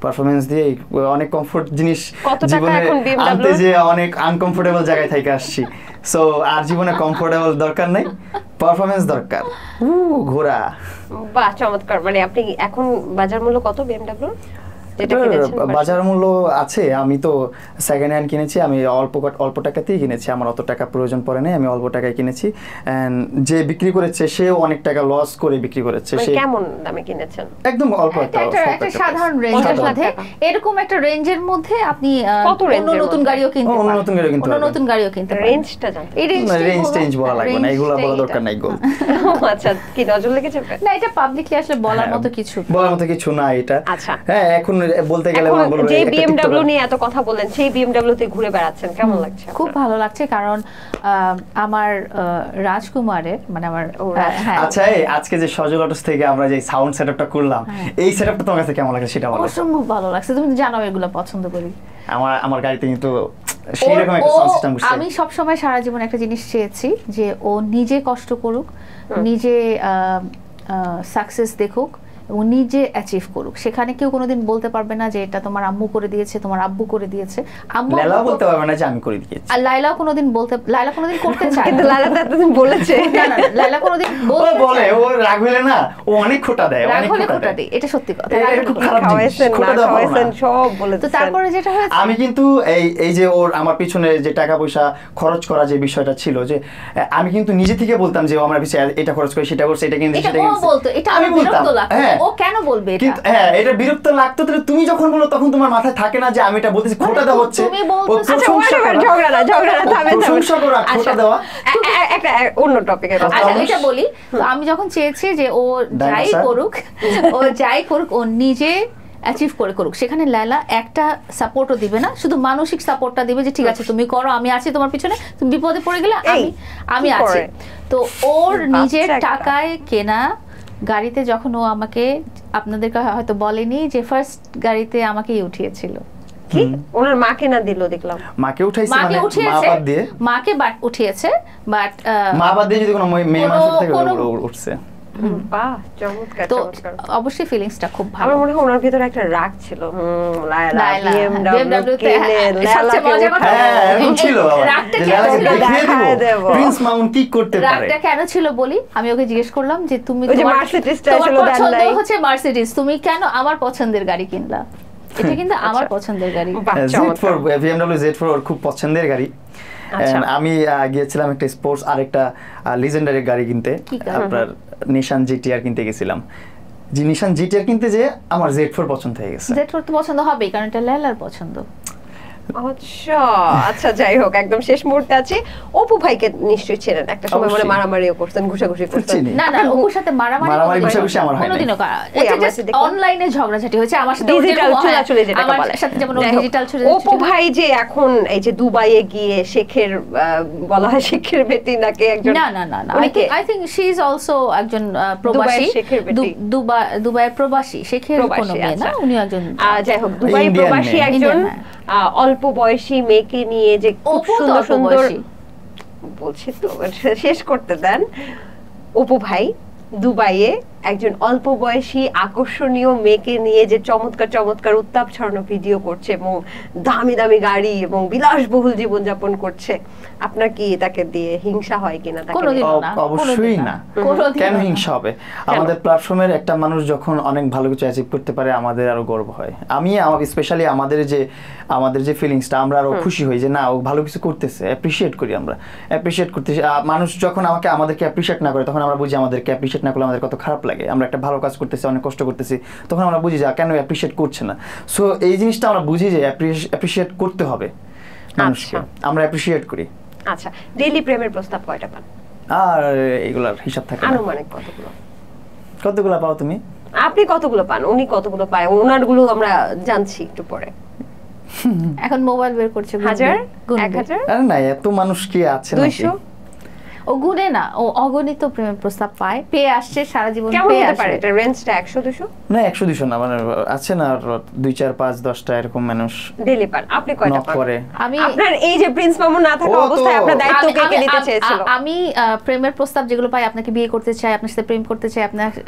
পারফরম্যান্স দিয়ে অনেক কমফোর্ট জিনিস জীবনে আনতে যে অনেক আনকমফোর্টেবল জায়গায় থেকে আসছি, সো আর জীবনে কমফোর্টেবল দরকার নাই, পারফরম্যান্স দরকার। ঘোরা। বাহ, চমৎকার। মানে আপনি এখন বাজার মূল্য কত BMW? যেটা কিনেছেন? বাজার মূল্য আছে, আমি তো সেকেন্ড হ্যান্ড কিনেছি, আমি অল্প টাকাতেই কিনেছি, আমার অত টাকা প্রয়োজন পড়ে নাই, আমি অল্প টাকায় কিনেছি। এন্ড যে বিক্রি করেছে সেও অনেক টাকা লস করে বিক্রি করেছে। সে কেমন দামে কিনেছেন? একদম অল্প একটা সাধারণ রেঞ্জের মধ্যে, এরকম একটা রেঞ্জের মধ্যে আপনি নতুন গাড়িও কিনতে পারেন, নতুন গাড়িও কিনতে পারেন। রেঞ্জটা জানতে, এই রেঞ্জ বলা লাগবে না, এগুলো বলা দরকার নাই গো। আচ্ছা, কি নজর লেগেছে? না, এটা পাবলিকলি আসলে বলার মতো কিছু না এটা। আচ্ছা, হ্যাঁ, এখন বলতে গেলে যে BMW নিয়ে এত কথা বলেন, সেই BMW তে ঘুরে বেড়াচ্ছেন, কেমন লাগছে? খুব ভালো লাগছে, কারণ আমার রাজকুমারের মানে আমার আচ্ছা, আজকে যে সজল অটোস থেকে আমরা যে সাউন্ড সেটআপটা করলাম, এই সেটআপটা তোমার কাছে কেমন লাগছে সেটা বলো। অসম্ভব ভালো লাগছে, তুমি জানো এগুলো পছন্দ করি। আমার গাড়িতে কিন্তু সেইরকম একটা সাউন্ড সিস্টেম করছে। আমি সব সময় সারা জীবন একটা জিনিস চেয়েছি, যে ও নিজে কষ্ট করুক, নিজে সাকসেস দেখুক এবং নিজে অ্যাচিভ করুক। সেখানে কেউ কোনোদিন বলতে পারবে না যে এটা তোমার আম্মু করে দিয়েছে, তোমার আব্বু করে দিয়েছে। আম্মু লাইলা বলতে পারবে না যে আমি করে দিয়েছি। আর লাইলা কোনোদিন করতে চায়, কিন্তু লাইলা তো এতদিন বলেছে। না, লাইলা কোনোদিন বলে, ও রাগ হলে না, ও অনেক খোটা দেয়, অনেক খোটা দেয়, এটা সত্যি কথা। সব বলেছে। তো তারপরে যেটা হয়েছে, আমি কিন্তু এই যে ওর আমার পিছনে যে টাকা পয়সা খরচ করা যে বিষয়টা ছিল, যে আমি কিন্তু নিজে থেকে বলতাম যে ও আমার পিছনে এটা খরচ করে, সেটা করছে, এটা কিন্তু সেটা কিন্তু বলতো, এটা আমি বলতাম। ও কেন বলবে এটা? কিন্তু হ্যাঁ, এটা বিরক্ত লাগতো। তাহলে তুমি যখন বলো তখন তোমার মাথায় থাকে না যে আমি এটা বলতেছি, খোটা দেওয়া হচ্ছে। একটা অন্য টপিকের কথা এটা বলি। আমি যখন চেয়েছি যে ও যাই করুক ও নিজে অ্যাচিভ করুক, সেখানে লায়লা একটা সাপোর্টও দিবে না, শুধু মানসিক সাপোর্টটা দিবে যে ঠিক আছে তুমি করো, আমি আছি তোমার পিছনে, তুমি বিপদে পড়ে গেলে আমি আছি। তো ওর নিজের টাকায় কেনা গাড়িতে যখন ও আমাকে, আপনাদেরকে হয়তো বলেনি যে ফার্স্ট গাড়িতে আমাকেই উঠিয়েছিল। কি ওনার মাকে না দিল? দেখলাম মাকে উঠাইছে, মানে মা বাদ দিয়ে মাকে উঠিয়েছে, বাট মা বাদ দিয়ে যদি কোনো মেয়ে মানুষ থেকে উঠছে। বাহ, চমৎকার। তো অবশ্যই ফিলিংসটা খুব ভালো। আমার মনে হয় ওনার ভিতরে একটা রাগ ছিল। লায়লা BMW তে সবচেয়ে মজার কথা এরকম ছিল, লায়লাকে দেব প্রিন্স মাউন কি করতে পারে। রাগটা কেন ছিল বলি, আমি ওকে জিজ্ঞেস করলাম যে তুমি তোমার মার্সিডিজটা ছিল দেন নাই, হচ্ছে মার্সিডিজ, তুমি কেন আমার পছন্দের গাড়ি কিনলা? এটা কিন্তু আমার পছন্দের গাড়ি। Z4 BMW Z4 ওর খুব পছন্দের গাড়ি। আমি গিয়েছিলাম একটা স্পোর্টস আর একটা লিজেন্ডারি গাড়ি কিনতে, আপনার নিশান জিটিআর কিনতে গেছিলাম। যে নিশান জিটিআর কিনতে যে আমার Z4 পছন্দ হয়ে গেছে। Z4 তো পছন্দ হবেই, কারণ এটা লায়লার পছন্দ। আচ্ছা, যাই হোক, একদম শেষ মুহূর্তে আছে। অপু ভাইকে নিশ্চয়ই ছিলেন, একটা সময় বলে মারামারিও করতেন, ঘুষাঘুষি করতেন। না, অপুর সাথে মারামারি ঘুষাঘুষি আমার হয়নি কোনোদিনও। অনলাইনে ঝগড়াঝাটি হয়েছে আমার সাথে, ডিজিটাল চুলাচুলি যেটা বলে। আমার সাথে যেমন ডিজিটাল চুলাচুলি। অপু ভাই যে এখন এই যে দুবাইয়ে গিয়ে শেখের, বলা হয় শেখের বেটি নাকি একজন, না, I think she is also একজন প্রবাসী, দুবাইয়ের প্রবাসী, শেখের কোনো মেয়ে না, উনি একজন। যাই হোক, দুবাই প্রবাসী একজন অল্প বয়সী মেয়েকে নিয়ে যে খুব সুন্দর সুন্দর, বলছি তো শেষ করতে দেন। অপু ভাই দুবাইয়ে একজন অল্প বয়সী আকর্ষণীয় মেয়েকে নিয়ে যে চমৎকার চমৎকার উত্তাপ ছড়ানো ভিডিও করছে এবং দামি দামি গাড়ি এবং বিলাসবহুল জীবনযাপন করছে, আপনার কি তাকে দিয়ে হিংসা হয় কিনা? অবশ্যই না, কেন হিংসা হবে? আমাদের প্ল্যাটফর্মের একটা মানুষ যখন অনেক ভালো কিছু অ্যাচিভ করতে পারে, আমাদের আরো গর্ব হয়। স্পেশালি আমাদের যে ফিলিংসটা, আমরা আরো খুশি হই যে না, ও ভালো কিছু করতেছে, অ্যাপ্রিশিয়েট করি, আমরা অ্যাপ্রিশিয়েট করতেছি। মানুষ যখন আমাদেরকে অ্যাপ্রিশিয়েট না করে, তখন আমরা বুঝি আমাদেরকে অ্যাপ্রিশিয়েট না করলে আমাদের কত খারাপ লাগে। আমরা একটা ভালো কাজ করতেছি, অনেক কষ্ট করতেছি, তখন আমরা বুঝি যে কেন অ্যাপ্রিশিয়েট করছে না। সো এই জিনিসটা আমরা বুঝি যে অ্যাপ্রিশিয়েট করতে হবে মানুষকে, আমরা অ্যাপ্রিশিয়েট করি। আচ্ছা, ডেইলি প্রেমের প্রস্তাব কয়টা পান? আর এগুলার হিসাব থাকে না। আনুমানিক কতগুলো পাও তুমি? আপনি কতগুলো পান, উনি কতগুলো পায়, ওনারগুলো আমরা জানছি একটু পরে। এখন মোবাইল বের করছে, 1000 1000? আরে না, এত মানুষ কি আছে নাকি? 200? ও গুনে না, ও অগণিত প্রেমের প্রস্তাব পায়, পেয়ে আসছে সারা জীবন। কেমন হতে পারে এটা রেঞ্জটা? 100 200? না, 100 200 না, মানে আছে না 2 4 5 10টা এরকম মানুষ ডেইলি পান। আপনি কয়টা পান? আমি আপনার এই যে প্রিন্স মামুন না থাকা অবস্থায় আপনার দায়িত্ব কে নিতে চেয়েছিল? আমি প্রেমের প্রস্তাব যেগুলো পাই, আপনাকে বিয়ে করতে চাই, আপনার সাথে প্রেম করতে চাই,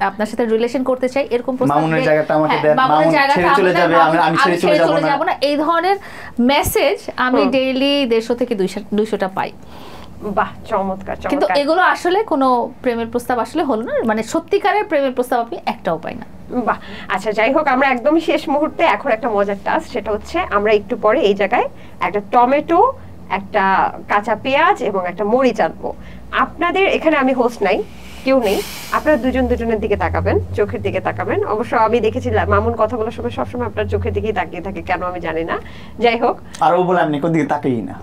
আপনার সাথে রিলেশন করতে চাই, এরকম প্রস্তাব। মামুনের জায়গাটা আমাকে দেন, মামুন ছেড়ে চলে যাবে, আমি ছেড়ে চলে যাব না, এই ধরনের মেসেজ আমি ডেইলি 150 থেকে 200টা পাই। বাহ, চমৎকার চমৎকার। কিন্তু এগুলো আসলে কোনো প্রেমের প্রস্তাব আসলে হলো না, মানে সত্যিকারের প্রেমের প্রস্তাব আপনি একটাও পাই না। বাহ, আচ্ছা যাই হোক, আমরা একদম শেষ মুহূর্তে এখন একটা মজার টাস্ক, সেটা হচ্ছে আমরা একটু পরে এই জায়গায় একটা টমেটো, একটা কাঁচা পেঁয়াজ এবং একটা মরিচ আনবো। আপনাদের এখানে আমি হোস্ট নাই, কেউ নেই, আপনারা দুজন দুজনের দিকে তাকাবেন, চোখের দিকে তাকাবেন। অবশ্য আমি দেখেছিলাম মামুন কথা বলার সময় সবসময় আপনার চোখের দিকেই তাকিয়ে থাকে, কেন আমি জানি না। যাই হোক, আর ও বলে আমি কোন দিকে তাকাই না,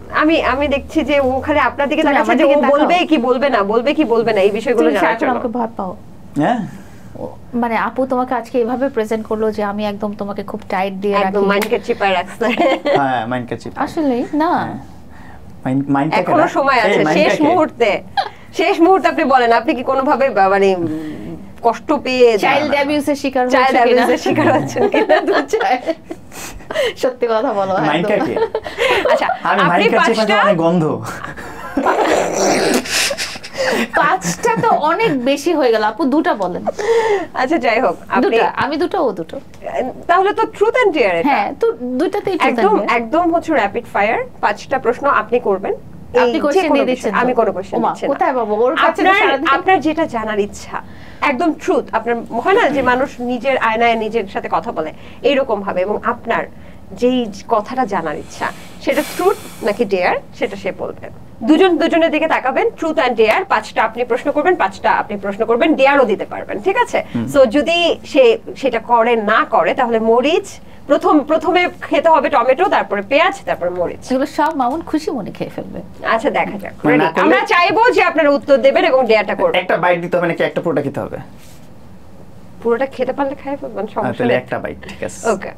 আমি দেখছি যে ও খালি আপনার দিকে তাকাচ্ছে, যে ও বলবে কি বলবে না, বলবে কি বলবে না, এই বিষয়গুলো জানার জন্য। আমাকে ভয় পাও, হ্যাঁ মানে আপু তোমাকে আজকে এভাবে প্রেজেন্ট করলো যে আমি একদম তোমাকে খুব টাইট দিয়ে রাখি, একদম মাইন্ডকে চিপায় রাখছে। হ্যাঁ মাইন্ডকে চিপায়, আসলে না, মাইন্ডটা এখনো সময় আছে, শেষ মুহূর্তে, শেষ মুহূর্তে আপনি বলেন, আপনি কি কোনো ভাবে মানে কষ্ট পেয়ে চাইল্ড অ্যাবিউজের শিকার হচ্ছেন কিনা? সত্যি কথা বলো। মাইন্ডটা কি? আচ্ছা, আমি মাইন্ডটা চিপাতে অনেক গন্ধ। 5টা তো অনেক বেশি হয়ে গেল আপু, 2টা বলেন। আচ্ছা যাই হোক, আমি 2টা, ও 2টো, তাহলে তো ট্রুথ এন্ড ডেয়ার। হ্যাঁ, তো 2টাতেই একদম হচ্ছে র‍্যাপিড ফায়ার। 5টা প্রশ্ন আপনি করবেন, আপনি কোশ্চেন দিয়ে দিচ্ছেন, আমি কোনো কোশ্চেন দিচ্ছি না। কোথায় বাবা, ওর কাছে আপনার যেটা জানার ইচ্ছা, একদম ট্রুথ। আপনার হয় না যে মানুষ নিজের আয়নায় নিজের সাথে কথা বলে, এইরকম ভাবে, এবং আপনার যেই কথাটা জানার ইচ্ছা সেটা ট্রুথ নাকি ডেয়ার সেটা সে বলবে। দুজন দুজনের দিকে তাকাবেন, ট্রুথ এন্ড ডেয়ার। 5টা আপনি প্রশ্ন করবেন, 5টা আপনি প্রশ্ন করবেন, ডেয়ারও দিতে পারবেন, ঠিক আছে? সো যদি সে সেটা করে না করে, তাহলে মরিচ প্রথমে খেতে হবে, টমেটো, তারপরে পেঁয়াজ, তারপরে মরিচ। এগুলো সব মামুন খুশি মনে খেয়ে ফেলবে। আচ্ছা দেখা যাক, আমরা চাইবো যে আপনারা উত্তর দেবেন এবং ডেয়ারটা করবেন। একটা বাইট দিতে হবে নাকি একটা পুরোটা খেতে হবে? পুরোটা খেতে পারলে খাই ফেলবেন, সমস্যা নেই, নেই। একটা বাইট, ঠিক আছে, ওকে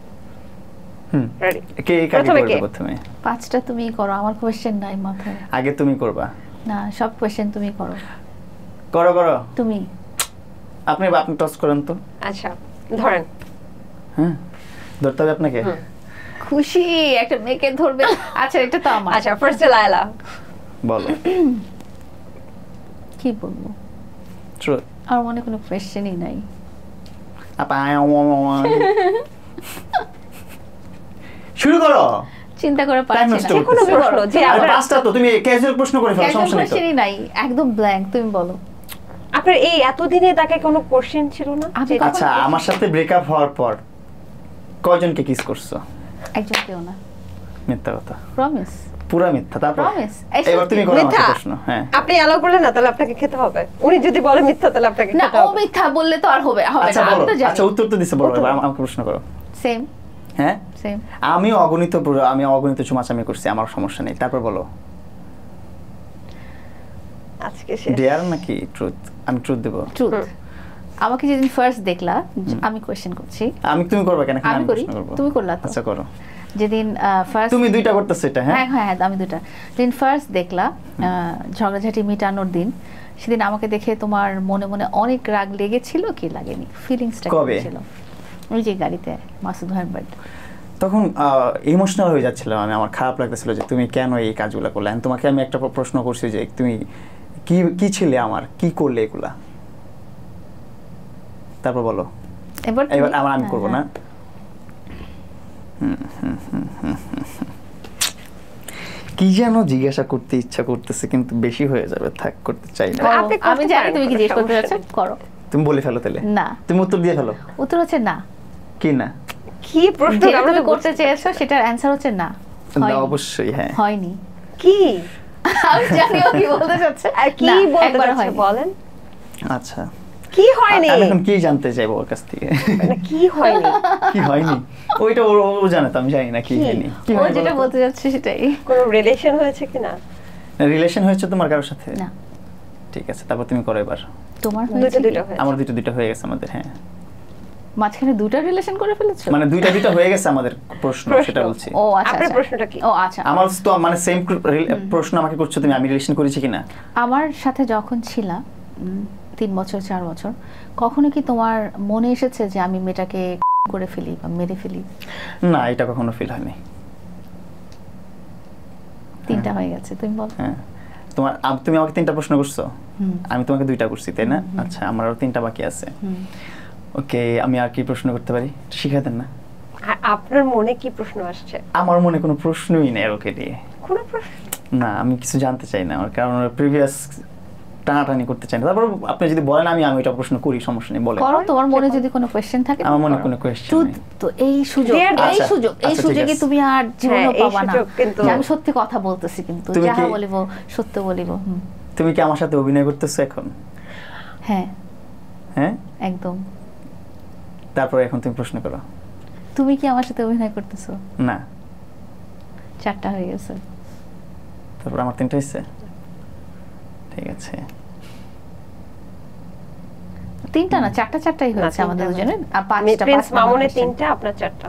রেডি। কে করবে প্রথমে? 5টা তুমিই করো, আমার কোশ্চেন নাই মাথায়। আগে তুমি করবা না, সব কোশ্চেন তুমি করো। করো তুমি। আপনি টস করেন তো। আচ্ছা ধরেন। হ্যাঁ, ধরতে হবে আপনাকে? খুশি একটা মেয়েকে ধরবে। আচ্ছা এটা তো আমার। আচ্ছা ফার্স্টে লায়লা বলো। কি বলবো? ট্রুথ। আর মনে কোনো কোশ্চেনই নাই। শুরু করো। চিন্তা করে পাচ্ছি না। যে কোনো প্রশ্ন, যে আর 5টা তো তুমি ক্যাজুয়াল প্রশ্ন করে ফেলো, সমস্যা নেই তো। কোশ্চেনই নাই, একদম ব্ল্যাঙ্ক। তুমি বলো। আপনার এই এতদিনে তাকে কোনো কোশ্চেন ছিল না? আচ্ছা, আমার সাথে ব্রেকআপ হওয়ার পর কয়জনকে কিস করছো? একজনকেও না। মিথ্যা কথা। প্রমিস। পুরো মিথ্যা। তারপর প্রমিস। এবার তুমি করো আমার প্রশ্ন। হ্যাঁ, আপনি অ্যালাউ করলেন না, তাহলে আপনাকে খেতে হবে। উনি যদি বলে মিথ্যা, তাহলে আপনাকে খেতে হবে। না, ও মিথ্যা বললে তো আর হবে না। আচ্ছা বলো। আচ্ছা উত্তর তো দিছে, বলো এবার আমাকে প্রশ্ন করো। সেম। হ্যাঁ সেম। আমি অগণিত চুমাচামি করছি, আমার সমস্যা নেই। তারপর বলো আজকে শেষ। ডেয়ার নাকি ট্রুথ? আমি ট্রুথ দেব। ট্রুথ। আমাকে যেদিন ফার্স্ট দেখলা, আমি কোশ্চেন করছি। তুমি করবে কেন? আমি করি, তুমি করলা তো। আচ্ছা করো। যেদিন ফার্স্ট তুমি দুইটা করতেছ এটা? হ্যাঁ হ্যাঁ, আমি দুইটা। যেদিন ফার্স্ট দেখলা, ঝগড়াঝাটি মিটানোর দিন, সেদিন আমাকে দেখে তোমার মনে মনে অনেক রাগ লেগেছিল কি লাগেনি? ফিলিংসটা কবে ছিল? ওই যে গাড়িতে, মাসুদ ভাইয়ের বাড়িতে। তখন ইমোশনাল হয়ে যাচ্ছিল আমি, আমার খারাপ লাগতেছিল যে তুমি কেন এই কাজগুলো করলে। তোমাকে আমি একটা প্রশ্ন করছি যে তুমি কি ছিলে আমার, কি করলে এগুলা? তারপর বলো। এবার আমি করবো না? কি যেন জিজ্ঞাসা করতে ইচ্ছা করতেছে, কিন্তু বেশি হয়ে যাবে, থাক, করতে চাই না। আমি জানি তুমি কি জিজ্ঞেস করতে যাচ্ছ, করো। তুমি বলে ফেলো তাহলে। না, তুমি উত্তর দিয়ে ফেলো। উত্তর হচ্ছে না। কি না? কি প্রশ্ন তুমি করতে চেয়েছো সেটার অ্যানসার হচ্ছে না। অবশ্যই হ্যাঁ। হয়নি। কি? আমি জানি ও কি বলতে চাচ্ছে। কি বলতে চাচ্ছে বলেন। আচ্ছা কি হয়নি? আমি এখন কি জানতে চাইবো ওর কাছ থেকে? মানে কি হয়নি? কি হয়নি ওইটা ও জানে তো, আমি জানি না কি হয়নি। ও যেটা বলতে যাচ্ছে সেটাই। কোনো রিলেশন হয়েছে কিনা? রিলেশন হয়েছে তোমার কারোর সাথে? না। ঠিক আছে, তারপর তুমি করো এবার। তোমার দুটো হয়েছে। আমার দুটো হয়ে গেছে আমাদের। হ্যাঁ, মাঝখানে দুটো রিলেশন করে ফেলেছো? মানে দুটো হয়ে গেছে আমাদের। প্রশ্ন সেটা বলছি। ও আচ্ছা, আপনার প্রশ্নটা কি? ও আচ্ছা, আমার তো মানে সেম প্রশ্ন আমাকে করছো তুমি, আমি রিলেশন করেছি কিনা? আমার সাথে যখন ছিলা 3 বছর 4 বছর, কখনো কি তোমার মনে এসেছে যে আমি মেয়েটাকে করে ফেলি বা মেরে ফেলি? না, এটা কখনো ফিল হয়নি। 3টা হয়ে গেছে, তুমি বল। হ্যাঁ, তুমি আমাকে 3টা প্রশ্ন করছো, আমি তোমাকে 2টা করছি, তাই না? আচ্ছা, আমার আরো 3টা বাকি আছে। ওকে, আমি আর কি প্রশ্ন করতে পারি, শিখাই দেন না? আপনার মনে কি প্রশ্ন আসছে? আমার মনে কোনো প্রশ্নই নেই ওকে নিয়ে। কোনো প্রশ্ন না, আমি কিছু জানতে চাই না, আমার কারণ প্রিভিয়াস টানাটানি করতে চাই না। তারপর আপনি যদি বলেন আমি এটা প্রশ্ন করি, সমস্যা নেই, বলেন। করো, তোমার মনে যদি কোনো কোশ্চেন থাকে। আমার মনে কোনো কোশ্চেন নেই। তো এই সুযোগে তুমি আর জীবনে পাবা না। আমি সত্যি কথা বলতেছি, কিন্তু যাহা বলিব সত্য বলিব। তুমি কি আমার সাথে অভিনয় করতেছো এখন? হ্যাঁ হ্যাঁ একদম। তারপর এখন তুমি প্রশ্ন করো। তুমি কি আমার সাথে অভিনয় করতেছো? না। 4টা হয়ে গেছে। তারপর আমার 3টা হয়েছে। ঠিক আছে, 3টা না 4টাই হয়েছে আমাদের দুজনের। আর 5টা প্রিন্স মামুনের 3টা, আপনার 4টা।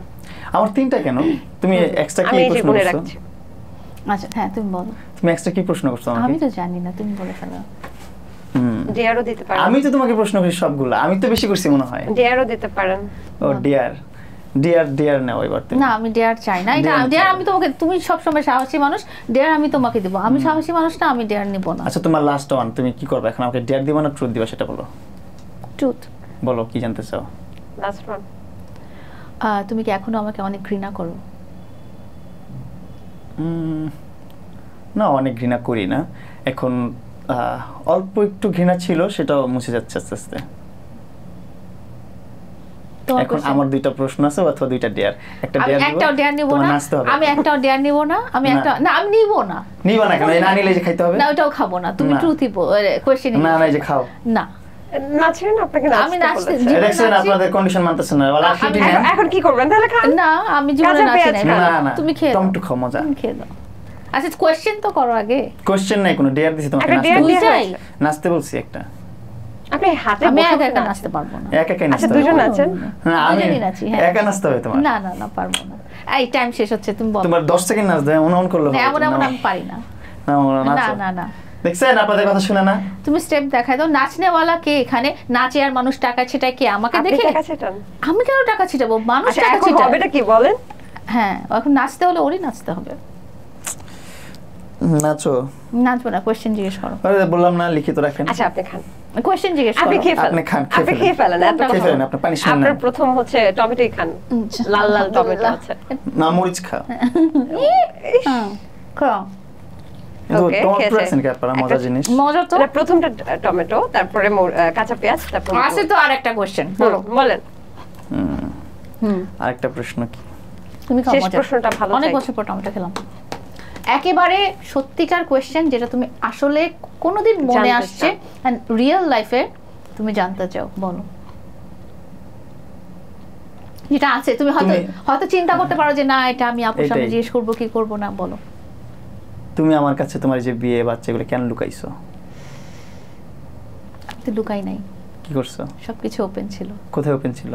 আমার 3টা কেন? তুমি এক্সট্রা কি প্রশ্ন করছো? আচ্ছা হ্যাঁ তুমি বলো। তুমি এক্সট্রা কি প্রশ্ন করছো আমাকে? আমি তো জানি না, তুমি বলে ফেলো। ডিয়ারও দিতে পারেন। আমি তো তোমাকে প্রশ্ন করি সবগুলা, আমি তো বেশি করছি মনে হয়। ডিয়ারও দিতে পারেন। ও ডিয়ার নাও এবার তুমি। না আমি ডিয়ার চাই না। এটা ডিয়ার আমি তোমাকে, তুমি সব সময় সাহসী মানুষ, ডিয়ার আমি তোমাকে দেব। আমি সাহসী মানুষ না, আমি ডিয়ার নিব না। আচ্ছা তোমার লাস্ট ওয়ান, তুমি কি করবে এখন? আমাকে ডিয়ার দিবা না ট্রুথ দিবা সেটা বলো। ট্রুথ বলো, কি জানতে চাও? Last one. তুমি কি এখনো আমাকে অনেক ঘৃণা করো? না, অনেক ঘৃণা করি না এখন। অল্প একটু ঘৃণা ছিল, সেটাও মুছে যাচ্ছে আস্তে আস্তে। এখন আমার 2টা প্রশ্ন আছে অথবা 2টা ডিয়ার। একটা ডিয়ার দিব, একটাও ডিয়ার নিব না। আমি একটাও ডিয়ার নিব না। আমি একটা না, আমি নিব না। নিবা না কেন? না নিলে যে খাইতে হবে। না ওটাও খাবো না। তুমি ট্রুথই কোশ্চেন না না, যে খাও না। নাচেন, আপনাকে আমি নাচতে দেখছেন, আপনাদের কন্ডিশন মানতেছেন না। বলা এখন কি করবেন তাহলে? খান না, আমি জীবনে নাচি না। না তুমি খেয়ে দাও, টমেটো খাও, মজা। তুমি খেয়ে দাও। আচ্ছা কোশ্চেন তো করো আগে। কোশ্চেন নাই কোনো, ডিয়ার দিছি তোমাকে। নাচতে বলছি একটা। আপনি হাতে আমি একা নাচতে পারবো না। একা নাচতে। আচ্ছা দুজন নাচেন। না আমি নাচি। হ্যাঁ একা নাচতে হবে তোমার। না না না, পারবো না। এই টাইম শেষ হচ্ছে, তুমি বলো। তোমার 10 সেকেন্ড নাচ দাও, এমন করলে হবে। এমন আমি পারি না। না না না, দেখছেন আপনাদের কথা শুনে না। তুমি স্টেপ দেখাই দাও। নাচনেওয়ালা কে এখানে? নাচে আর মানুষ টাকা ছিটায় কে? আমাকে দেখে টাকা ছিটান? আমি কেন টাকা ছিটাবো? মানুষ টাকা ছিটায়। এখন হবেটা কি বলেন? হ্যাঁ এখন নাচতে হলে ওরই নাচতে হবে। নাচো। নাচবো না, কোশ্চেন জিজ্ঞেস করো। আরে বললাম না, লিখিত রাখেন। আচ্ছা আপনি খান। কোশ্চেন জিজ্ঞেস করো। আপনি খান। আপনি খেয়ে ফেলেন। খেয়ে ফেলেন, আপনার পানিশমেন্ট। আপনার প্রথম হচ্ছে টমেটোই খান। লাল লাল টমেটো আছে। না মরিচ খাও। খাও। ওকে, মজা জিনিস। মজা তো। প্রথমটা টমেটো, তারপরে কাঁচা পেঁয়াজ, তারপর আছে তো আরেকটা কোশ্চেন। বলেন। আরেকটা প্রশ্ন কি? তুমি খাও। শেষ প্রশ্নটা ভালো। অনেক বছর পর টমেটো খেলাম। একেবারে সত্যিকার কোশ্চেন, যেটা তুমি আসলে কোনোদিন মনে আসছে এন্ড রিয়েল লাইফে তুমি জানতে চাও, বলো। যেটা আছে তুমি হয়তো চিন্তা করতে পারো যে না এটা আমি আপুর সামনে জিজ্ঞেস করবো কি করবো না, বলো। তুমি আমার কাছে তোমার যে বিয়ে বাচ্চাগুলো কেন লুকাইছো? তুই লুকাই নাই। কি করছো? সবকিছু ওপেন ছিল। কোথায় ওপেন ছিল?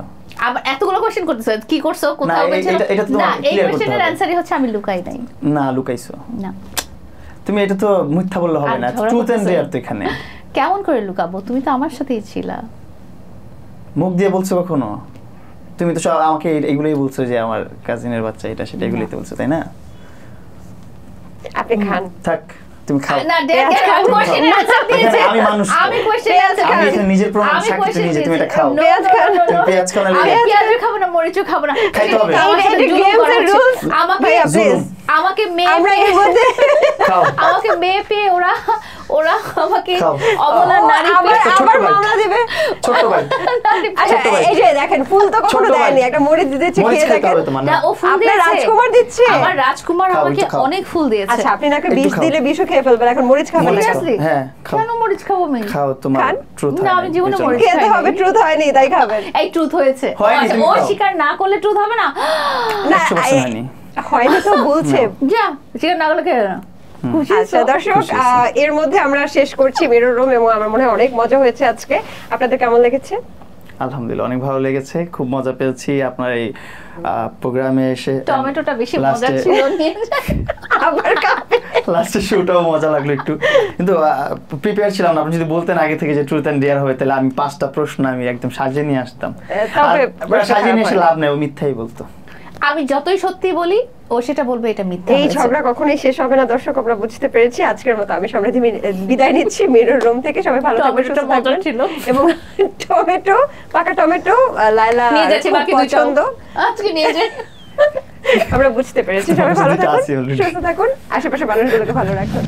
আবার এতগুলো কোশ্চেন করতেছো, কি করছো, কোথায় ওপেন ছিল? না, এই কোশ্চেনের অ্যানসারই হচ্ছে আমি লুকাই নাই। না লুকাইছো না। তুমি এটা তো মিথ্যা বললে হবে না, ট্রুথ এন্ড ডেয়ার তো এখানে। কেমন করে লুকাবো? তুমি তো আমার সাথেই ছিলা। মুখ দিয়ে বলছো কখনো? তুমি তো সব আমাকে এইগুলোই বলছো যে আমার কাজিনের বাচ্চা এটা সেটা, এগুলোই তো বলছো, তাই না? আপনি খান। থাক তুমি খাও। না আমি কোশ্চেনের অ্যানসার দিয়েছি। আমি মানুষ, আমি কোশ্চেনের অ্যানসার আমি এখানে নিজের প্রমাণ সাক্ষী তো নিজে। তুমি এটা খাও। পেঁয়াজ খান। তুমি পেঁয়াজ খাও না? আমি পেঁয়াজ খাবো না, মরিচও খাবো না। খাইতে হবে। আমাকে মেয়ে পেয়ে ওরা আমাকে অবলা নারী আবার মামলা দিবে। ছোট ভাই। আচ্ছা এই যে দেখেন, ফুল তো কখনো দেয়নি, একটা মরিচ দিয়েছে, খেয়ে দেখেন। না ও ফুল দিয়েছে। রাজকুমার দিচ্ছে। আমার রাজকুমার আমাকে অনেক ফুল দিয়েছে। আচ্ছা আপনি নাকি বিষ দিলে বিষও খেয়ে ফেলবেন, এখন মরিচ খাবেন না? হ্যাঁ খাও। কেন মরিচ খাবো আমি? খাও, তোমার ট্রুথ হয় না, আমি জীবনে মরিচ খেতে হবে। ট্রুথ হয়নি তাই খাবেন। এই ট্রুথ হয়েছে। ও স্বীকার না করলে ট্রুথ হবে না? না হয়নি তো বলছে। যা স্বীকার না করলে খেয়ে না। আচ্ছা দর্শক, এর মধ্যে আমরা শেষ করছি মিরর রুম, এবং আমার মনে হয় অনেক মজা হয়েছে আজকে। আপনাদের কেমন লেগেছে? আলহামদুলিল্লাহ অনেক ভালো লেগেছে, খুব মজা পেয়েছি আপনার এই প্রোগ্রামে এসে। টমেটোটা বেশি মজা ছিল, আবার লাস্টের শোটাও মজা লাগলো একটু, কিন্তু প্রিপেয়ার ছিলাম না। আপনি যদি বলতেন আগে থেকে যে ট্রুথ এন্ড ডেয়ার হবে, তাহলে আমি 5টা প্রশ্ন আমি একদম সাজিয়ে নিয়ে আসতাম। সাজিয়ে নিয়ে এসে লাভ নেই, ও মিথ্যাই বলতো। আমি যতই সত্যি বলি ও সেটা বলবে এটা মিথ্যা। এই ঝগড়া কখনোই শেষ হবে না দর্শক, আমরা বুঝতে পেরেছি। আজকের মতো আমি সমৃদ্ধি বিদায় নিচ্ছি মিরর রুম থেকে। সবাই ভালো থাকবেন, সুস্থ থাকবেন। এবং টমেটো, পাকা টমেটো লায়লা নিয়ে যাচ্ছে, বাকি পছন্দ আজকে নিয়ে যাই। আমরা বুঝতে পেরেছি। সবাই ভালো থাকুন, সুস্থ থাকুন, আশেপাশে মানুষগুলোকে ভালো রাখুন।